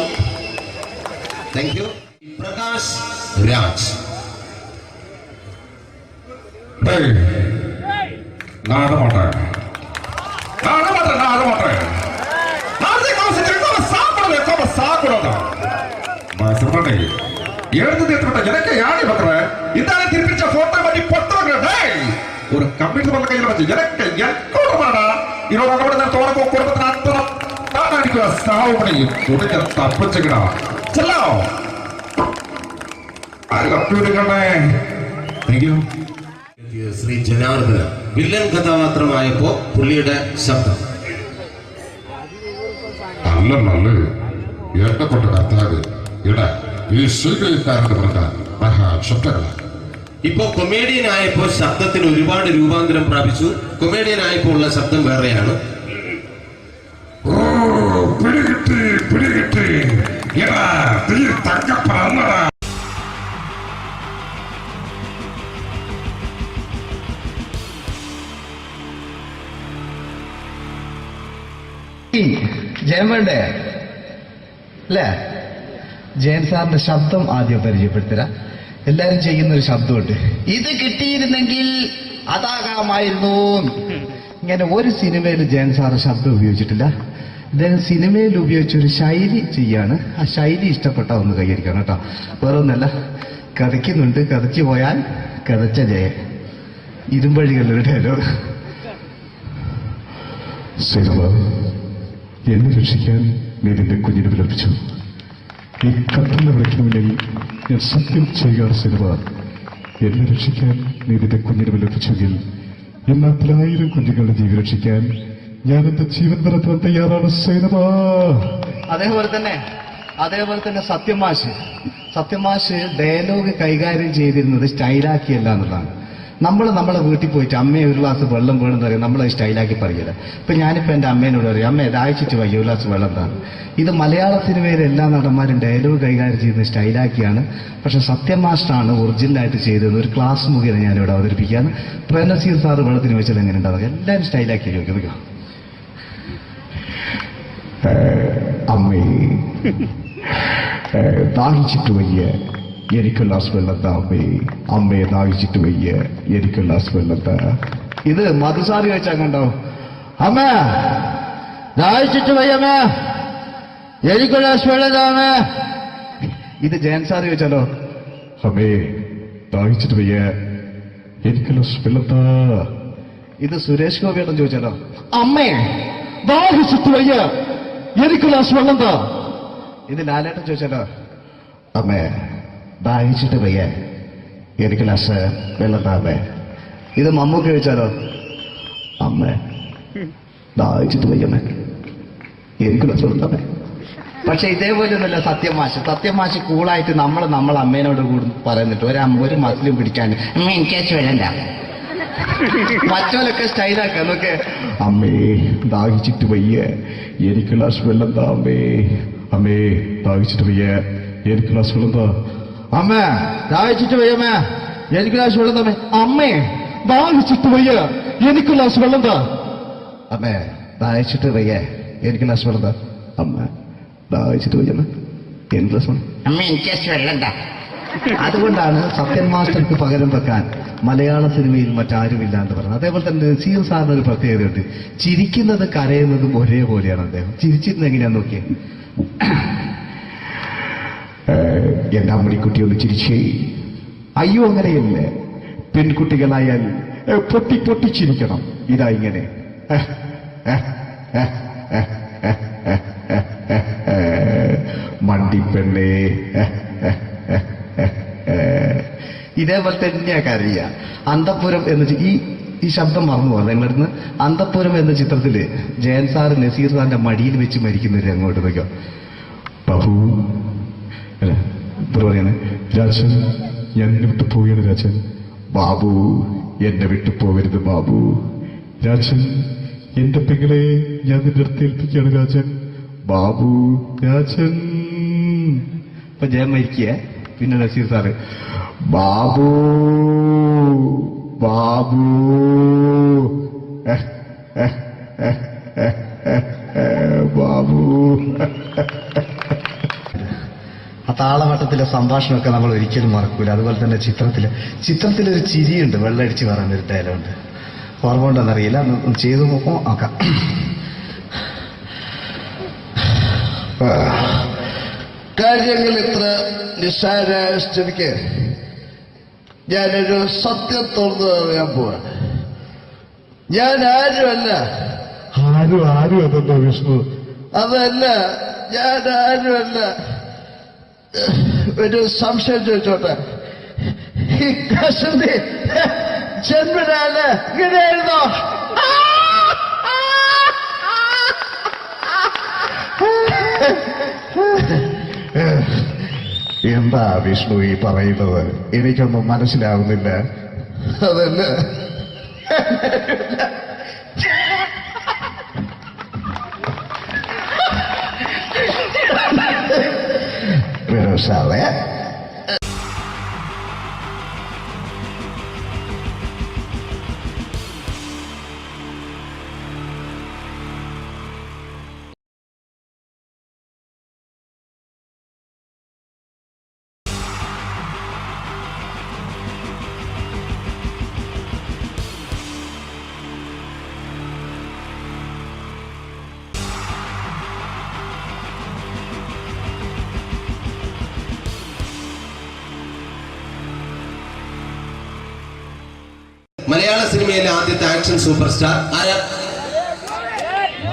Thank you. പ്രകാശ് രാജ്. ஒரு கம்ப்யூட்டர் பண்ண கையில் வச்சு எனக்கு எக்கோடமாடா இதோட நான் தோறப்போ குடும்பത്തിന് അത്ര താനടിക്കുക സാവ് പണിയും തുടക്ക തപ്പിച്ചുകിടാ ചെല്ലോ ആര് കമ്പ്യൂട്ടറിക്കണേ. Thank you. Shri Janardhana villain കഥാപാത്രമായപ്പോ പുള്ളിയുടെ ശബ്ദം. നല്ല നല്ല എന്നെ കൊണ്ട് കത്താത് ഇട ഈ സ്വീകരിക്കാരെന്ന് പറഞ്ഞാൽ മഹാശബ്ദങ്ങളാണ്. ഇപ്പോ കൊമേഡിയൻ ആയപ്പോ ശബ്ദത്തിന് ഒരുപാട് രൂപാന്തരം പ്രാപിച്ചു. കൊമേഡിയൻ ആയപ്പോ ഉള്ള ശബ്ദം വേറെയാണ്. പിടികിട്ടി തങ്കപ്പറന്നടാ. ജയൻ വേണ്ടേ അല്ലേ? ജയൻ സാറിന്റെ ശബ്ദം ആദ്യം പരിചയപ്പെടുത്തരാ. എല്ലാരും ചെയ്യുന്ന ഒരു ശബ്ദമുണ്ട്, ഇത് കിട്ടിയിരുന്നെങ്കിൽ അതാകാമായിരുന്നു. ഇങ്ങനെ ഒരു സിനിമയിൽ ജയൻ സാറ് ശബ്ദം ഉപയോഗിച്ചിട്ടില്ല. ഇദ്ദേഹം സിനിമയിൽ ഉപയോഗിച്ചൊരു ശൈലി ചെയ്യാണ്. ആ ശൈലി ഇഷ്ടപ്പെട്ട ഒന്ന് കൈയടിക്കണം കേട്ടോ. വേറെ ഒന്നല്ല, കഥയ്ക്കുന്നുണ്ട്, കഥച്ചു പോയാൽ കഥച്ച ജയൻ. ഇരുമ്പഴികളുടെ ഡയലോഗ്. സേനബ, എന്നെ രക്ഷിക്കാൻ നീ നിന്റെ കുഞ്ഞിനെ വിലപിച്ചു. ഈ കത്തുന്ന വിളക്കിന് മുന്നിൽ ഞാൻ സത്യം ചെയ്യുകയാണ് സേനബ. എന്നെ രക്ഷിക്കാൻ നീ നിന്റെ കുഞ്ഞിനെ വിലപിച്ചെങ്കിൽ ഈ 40,000 കുഞ്ഞുങ്ങളുടെ ജീവൻ രക്ഷിക്കാൻ ഞാൻ എന്റെ ജീവൻ നടത്താൻ തയ്യാറാണ് സേനബ. അതേപോലെ തന്നെ സത്യമാഷ് ഡയലോഗ് കൈകാര്യം ചെയ്തിരുന്നത് സ്റ്റൈലാക്കിയല്ല എന്നുള്ളതാണ്. നമ്മളെ വീട്ടിൽ പോയിട്ട് അമ്മയെ ഒരു ഗ്ലാസ് വെള്ളം വേണമെന്ന് പറയും, നമ്മളത് സ്റ്റൈലാക്കി പറയില്ല. ഇപ്പൊ ഞാനിപ്പോ എന്റെ അമ്മേനോട് പറയും, അമ്മ ദാഹിച്ചിട്ട് വയ്യ ഒരു ഗ്ലാസ് വെള്ളം എന്താണ്. ഇത് മലയാള സിനിമയിലെ എല്ലാ നടന്മാരും ഡയലോഗ് കൈകാര്യം ചെയ്യുന്നത് സ്റ്റൈലാക്കിയാണ്. പക്ഷെ സത്യമാഷ്ടാണ് ഒറിജിനലായിട്ട് ചെയ്തത്. ഒരു ക്ലാസ് മുഖേന ഞാനിവിടെ അവതരിപ്പിക്കുകയാണ്. പ്രേംനസീർ സാറ് വെള്ളത്തിന് വെച്ചത് എങ്ങനെ ഉണ്ടാകും? എല്ലാവരും സ്റ്റൈലാക്കി ചോദിക്കും. അമ്മേ, ദാഹിച്ചിട്ട് വയ്യ, എനിക്ക് ഗ്ലാസ് വെള്ളം താ അമ്മേ. അമ്മയെ ദാഹിച്ചിട്ട് വയ്യ, എനിക്ക് ഗ്ലാസ് വെള്ളം താ. ഇത് മധുസാറി വെച്ചാൽ കണ്ടോ, അമ്മ ദാഹിച്ചിട്ട് വയ്യമ്മ, എനിക്ക് ഗ്ലാസ് വെള്ളം താ അമ്മ. ഇത് ജയൻ സാറി വെച്ചാലോ, അമ്മേ ദാഹിച്ചിട്ട് വയ്യ, എനിക്ക് ഗ്ലാസ് വെള്ളം താ. ഇത് സുരേഷ് ഗോപിയോടും ചോദിച്ചാലോ, അമ്മേ ദാഹിച്ചിട്ട് വയ്യ, എനിക്ക് ഗ്ലാസ് വെള്ളം താ. ഇത് ലാലേട്ടൻ ചോദിച്ചാലോ, അമ്മേ ദാഹിച്ചിട്ട് വയ്യ, എനിക്ക് ഗ്ലാസ് വെള്ളം താ അമ്മേ. ഇത് മമ്മൂക്ക് ചോദിച്ചാലോ, അമ്മേ ദാഹിച്ചിട്ട് വയ്യമ്മേ, എനിക്ക് ഗ്ലാസ് വെള്ളം താ അമ്മേ. പക്ഷെ ഇതേപോലെ ഒന്നുമല്ല സത്യമാഷ് കൂളായിട്ട് നമ്മളെ അമ്മേനോട് കൂടി പറയുന്നിട്ട് ഒരു മസിലും പിടിക്കാൻ അമ്മ എനിക്ക് വേണ്ട. മറ്റോലൊക്കെ സ്റ്റൈലാക്ക നോക്കെ, അമ്മേ ദാഹിച്ചിട്ട് വയ്യ, എനിക്ക് ഗ്ലാസ് വെള്ളം താ അമ്മേ. അമ്മേ ദാഹിച്ചിട്ട് വയ്യ, എനിക്ക് ഗ്ലാസ് വെള്ളം താ. അമ്മ ദാഹിച്ചിട്ട് വയ്യമ്മ, എനിക്ക് ഗ്ലാസ് വെള്ളം താ. അമ്മേ ദാഹിച്ചിട്ട് വയ്യ, എനിക്ക് ഗ്ലാസ് വെള്ളം താ. അമ്മേ ദാഹിച്ചിട്ട് വയ്യ, എനിക്ക് ഗ്ലാസ് വെള്ളം താ. അമ്മ ദാഹിച്ചിട്ട് വയ്യമ്മ, എനിക്ക് ഗ്ലാസ് വെള്ളം. അമ്മ എനിക്ക് വെള്ളം താ. അതുകൊണ്ടാണ് സത്യൻ മാസ്റ്റർക്ക് പകരം വെക്കാൻ മലയാള സിനിമയിൽ മറ്റാരുമില്ല എന്ന് പറഞ്ഞത്. അതേപോലെ തന്നെ നസീർ സാറിന് ഒരു പ്രത്യേകതയുണ്ട്, ചിരിക്കുന്നത് കരയുന്നതും ഒരേപോലെയാണ് അദ്ദേഹം. ചിരിച്ചിരുന്നത് എങ്ങനെയാന്ന് നോക്കിയേ. എന്റെ അമ്മണിക്കുട്ടി ഒന്ന് ചിരിച്ചേ. അയ്യോ അങ്ങനെയല്ല, പെൺകുട്ടികളായാൽ പൊട്ടി പൊട്ടി ചിരിക്കണം. ഇതാ ഇങ്ങനെ മണ്ടിപ്പെണ്ണേ. ഇതേപോലെ തന്നെയാ കരയ. അന്തപ്പുരം എന്ന ഈ ശബ്ദം മറന്നു പോകാം നിങ്ങളടുന്ന്. അന്തപ്പുരം എന്ന ചിത്രത്തില് ജയൻ സാറ് നസീർ സാറിന്റെ മടിയിൽ വെച്ച് മരിക്കുന്നവര് അങ്ങോട്ട് നോക്കാം. ബാബു പറയാണ്, രാജൻ ഞാൻ എന്നെ വിട്ടു പോവുകയാണ് രാജൻ. ബാബു എന്നെ വിട്ടു പോകരുത് ബാബു. രാജൻ എന്റെ പെങ്ങളെ ഞാൻ നിന്റെ അടുത്ത് ഏൽപ്പിക്കുകയാണ് രാജൻ. ബാബു രാജൻ. ഇപ്പൊ ജയൻ മരിക്കുക, പിന്നെ നസീർ സാറ് ബാബു ബാബു ബാബു. ആ താളവട്ടത്തിലെ സംഭാഷണമൊക്കെ നമ്മൾ ഒരിക്കലും മറക്കൂല. അതുപോലെ തന്നെ ചിത്രത്തിലൊരു ചിരിയുണ്ട്, വെള്ളടിച്ച് പറയുന്നൊരു ഡയലോഗുണ്ട്. ഓർമ്മ ഉണ്ടെന്നറിയില്ല, ഒന്ന് ചെയ്തു നോക്കാം. കാര്യങ്ങൾ ഇത്ര നിസ്സാരമായ സ്ഥിതിക്ക് ഞാനൊരു സത്യം തുറന്നു പറയാൻ പോവാ. ഞാൻ ആരുമല്ല. ആരും അതെന്താ വിഷ്ണു? അതല്ല, ഞാൻ ആരുമല്ല. ഒരു സംശയം ചോദിച്ചോട്ടെ, ഈ കസന്തി ജന്മനാല് ഇങ്ങനെയായിരുന്നോ? എന്താ വിഷ്ണു ഈ പറയുന്നത്? എനിക്കൊന്നും മനസ്സിലാവുന്നില്ല. അതല്ല, Pero sabe മലയാള സിനിമയിലെ ആദ്യത്തെ ആക്ഷൻ സൂപ്പർ സ്റ്റാർ ആരാ?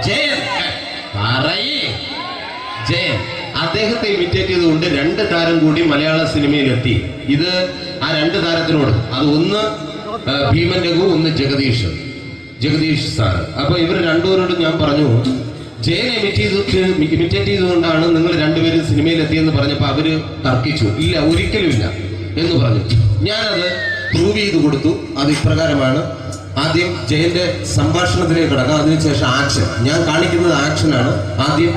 ജയൻ. ജയൻ. അദ്ദേഹത്തെ ഇമിറ്റേറ്റ് ചെയ്തുകൊണ്ട് 2 താരം കൂടി മലയാള സിനിമയിലെത്തി. ഇത് ആ 2 താരത്തിനോട്, അത് ഒന്ന് ഭീമൻ രഘു, ഒന്ന് ജഗദീഷ് സാറ്. അപ്പൊ ഇവർ രണ്ടുപേരോട് ഞാൻ പറഞ്ഞു, ജയനെ ഇമിറ്റേറ്റ് ചെയ്തുകൊണ്ടാണ് നിങ്ങൾ രണ്ടുപേരും സിനിമയിലെത്തിയെന്ന് പറഞ്ഞപ്പോൾ അവര് തർക്കിച്ചു. ഇല്ല, ഒരിക്കലുമില്ല എന്ന് പറഞ്ഞു. ഞാനത് പ്രൂവ് ചെയ്ത് കൊടുത്തു. അത് ഇപ്രകാരമാണ്. ആദ്യം ജയന്റെ സംഭാഷണത്തിലേക്ക് കിടക്കാം, അതിനുശേഷം ആക്ഷൻ. ഞാൻ കാണിക്കുന്നത് ആക്ഷനാണ്. ആദ്യം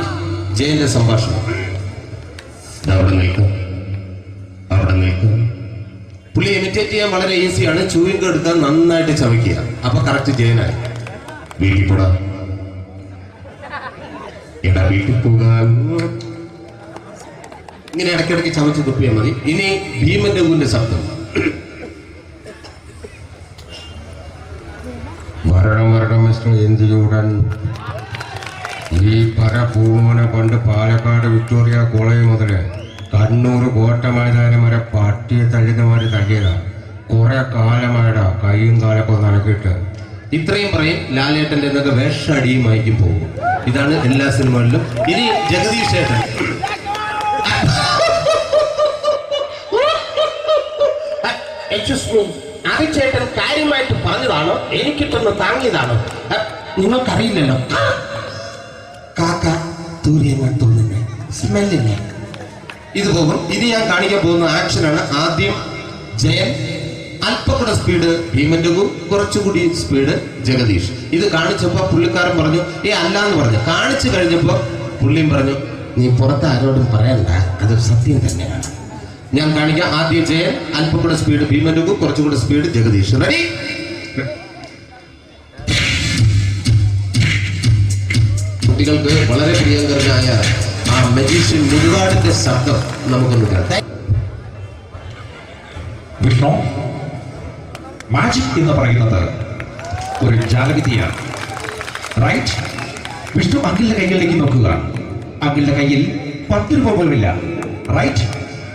ജയന്റെ സംഭാഷണം. അവിടെ നിൽക്കും. പുള്ളി ഇമിറ്റേറ്റ് ചെയ്യാൻ വളരെ ഈസിയാണ്. ചൂയിങ് എടുക്കാൻ നന്നായിട്ട് ചവയ്ക്കുക. അപ്പൊ കറക്റ്റ് ജയനായി. വീട്ടിൽ പോടാ, എടാ വീട്ടിൽ പോകാൻ. ഇങ്ങനെ ഇടയ്ക്കിടയ്ക്ക് ചവച്ച് തുപ്പിയാൽ മതി. ഇനി ഭീമൻ രഘുവിന്റെ ശബ്ദം. വരണം മിസ്റ്റർ എന്തിലൂടൻ. ഈ പരപൂമോനെ പണ്ട് പാലക്കാട് വിക്ടോറിയ കോളേജ് മുതല് കണ്ണൂർ കോട്ട മൈതാനം വരെ പട്ടിയെ തള്ളുന്നമാര് തള്ളിയതാ. കുറെ കാലമായടാ കൈയും കാലൊക്കെ നടക്കിയിട്ട്. ഇത്രയും പറയും. ലാലേട്ടന്റെ എന്നൊക്കെ വേഷടിയുമായിരിക്കും പോകും. ഇതാണ് എല്ലാ സിനിമകളിലും. ഇനി ജഗദീഷ് ഏട്ടൻ. ചേട്ടൻ കാര്യമായിട്ട് പറഞ്ഞതാണോ എനിക്കിട്ടൊന്ന് താങ്ങിയതാണോ? നിങ്ങൾക്കറിയില്ലല്ലോ. കാക്ക തൂര്യങ്ങൾ തോന്നുന്നു, സ്മെല്ലില്ലേ? ഇത് പോകും. ഇനി ഞാൻ കാണിക്കാൻ പോകുന്ന ആക്ഷനാണ്. ആദ്യം ജയൻ, അല്പം കൂടെ സ്പീഡ് ഭീമൻ രഘു, കുറച്ചുകൂടി സ്പീഡ് ജഗദീഷ്. ഇത് കാണിച്ചപ്പോ പുള്ളിക്കാരൻ പറഞ്ഞു അല്ലാന്ന് പറഞ്ഞു. കാണിച്ചു കഴിഞ്ഞപ്പോ പുള്ളിയും പറഞ്ഞു നീ പുറത്ത് ആരോടും പറയണ്ട, അത് സത്യം തന്നെയാണ്. ഞാൻ കാണിക്കാം. ആദ്യം ജയൻ, അല്പം കൂടെ സ്പീഡ് ഭീമൻ രഘു, കുറച്ചുകൂടെ സ്പീഡ് ജഗദീഷ്. റെഡി? കുട്ടികൾക്ക് വളരെ പ്രിയങ്കരനായ ആ മജീഷ്യൻ മുരുകാടിന്റെ ശബ്ദം നമുക്കൊന്ന് കേൾക്കാം. വിഷ്ണു, മാജിക് എന്ന് പറയുന്നത് ഒരു ജാലവിദ്യയാണ്. റൈറ്റ്? വിഷ്ണു അങ്കിളിന്റെ കൈകളിലേക്ക് നോക്കുക. അങ്കിളിന്റെ കയ്യിൽ 10 രൂപ പോലുമില്ല. റൈറ്റ്?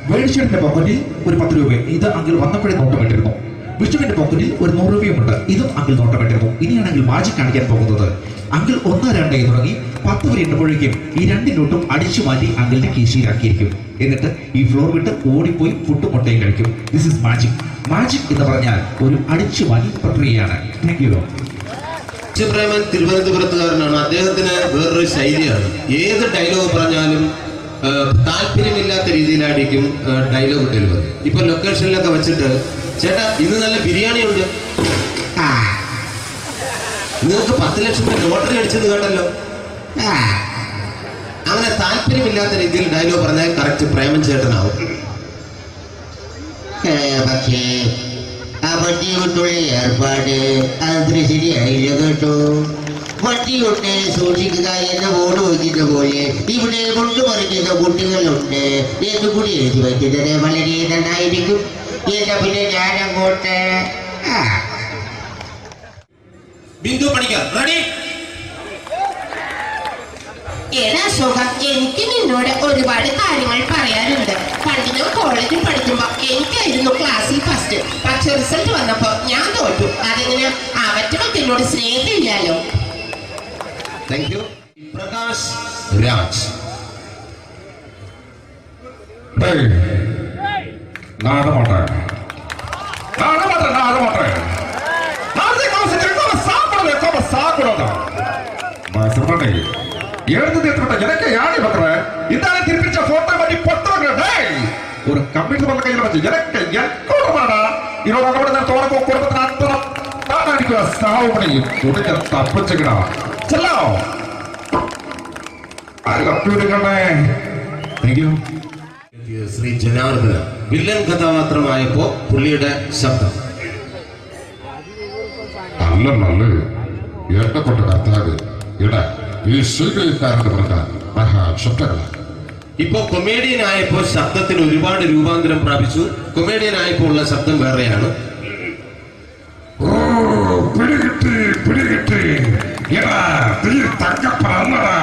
വേണിച്ചേട്ടന്റെ പോക്കറ്റിൽ ഒരു 10 രൂപ. ഇത് അങ്കിൾ വന്നപ്പോഴേ നോട്ടമിട്ടിരുന്നു. വിഷ്ണുവിന്റെ പോക്കറ്റിൽ ഒരു 100 രൂപയുമുണ്ട്. ഇതും അങ്കിൾ നോട്ടമിട്ടിരുന്നു. ഇനിയാണെങ്കിൽ മാജിക് കാണിക്കാൻ പോകുന്നത്. അങ്കിൾ 1, 2 തുടങ്ങി 10 വരെ എണ്ണുമ്പോഴേക്കും ഈ 2 നോട്ടും അടിച്ചു മാറ്റി അങ്കിളിന്റെ കീശയിലാക്കിയിരിക്കും. എന്നിട്ട് ഈ ഫ്ലോർ വിട്ട് ഓടിപ്പോയി ഫുഡ് മുട്ടയും കഴിക്കും. This is magic. മാജിക് എന്ന് പറഞ്ഞാൽ ഒരു അടിച്ചു മാറ്റി പ്രക്രിയയാണ്. Thank you. പ്രേമൻ തിരുവനന്തപുരത്തുകാരനാണ്. അദ്ദേഹത്തിന് വേറൊരു ശൈലിയാണ്. ഏത് ഡയലോഗ് പറഞ്ഞാലും താല്പര്യമില്ലാത്ത രീതിയിലായിരിക്കും ഡയലോഗ് ഡെലിവറി. ഇപ്പൊ ലൊക്കേഷനിലൊക്കെ വെച്ചിട്ട് ചേട്ടാ ഇന്ന് നല്ല ബിരിയാണി ഉണ്ട്, നിങ്ങൾക്ക് 10 ലക്ഷം രൂപ ലോട്ടറി അടിച്ചെന്ന് കേട്ടല്ലോ. അങ്ങനെ താല്പര്യമില്ലാത്ത രീതിയിൽ ഡയലോഗ് പറഞ്ഞാൽ കറക്റ്റ് പ്രേമൻ ചേട്ടനാവും. പക്ഷേ ആ വണ്ടി കൊണ്ടുള്ള ഏർപ്പാട് അത്ര ശരിയായില്ല കേട്ടോ. വണ്ടി കൊണ്ട് സൂക്ഷിക്കുക എന്ന ബോർഡ് വയ്ക്കുന്ന പോലെ ഇവിടെ കൊണ്ടുമറിക്കുന്ന കുട്ടികളുണ്ട് എന്ന് കൂടി എഴുതി വയ്ക്കുന്നത് വളരെ നന്നായിരിക്കും. എന്നാ പിന്നെ ഞാനങ്ങോട്ട് ബിന്ദു പണിക്കർ. റെഡി? ഏതാ അശോക, എനിക്ക് നിന്നോട് ഒരുപാട് കാര്യങ്ങൾ പറയാനുണ്ട്. പണ്ട് ഞാൻ കോളേജിൽ പഠിക്കുമ്പോ എനിക്കായിരുന്നു ക്ലാസ്സിൽ ഫസ്റ്റ്. പക്ഷെ റിസൾട്ട് വന്നപ്പോ ഞാൻ തോറ്റു. അതെങ്ങനെ അവറ്റൊക്കെ എന്നോട് സ്നേഹമില്ലല്ലോ. Thank you. പ്രകാശ് രാജ്. ஒரு கம்ப்யூட்டர் பண்ண கையில் வச்சு எனக்கு எக்கோடமாடா இதோட கூட நான் தோற குடும்பத்தை அத்தனை நான் அடிக்கிற சாவு பண்ணி உடனே தப்பிச்சுக்கடா செல்லோ அது കമ്പ്യൂട്ടറിനെ. Thank you. Shri Janardhana villain കഥാപാത്രമായപ്പോ പുള്ളിയുടെ ശബ്ദം. നല്ല നല്ല എന്നെ കൊണ്ട് കർത്താവ് ഇടാ ഈ സ്വീകരിക്കാരെന്ന് പറഞ്ഞാൽ മഹാശബ്ദങ്ങളാണ്. ഇപ്പോ കൊമേഡിയൻ ആയപ്പോ ശബ്ദത്തിന് ഒരുപാട് രൂപാന്തരം പ്രാപിച്ചു. കൊമേഡിയൻ ആയപ്പോ ഉള്ള ശബ്ദം വേറെയാണ്. ഓ പിടികിട്ടി എടാ തീ തങ്കപ്പറന്നടാ.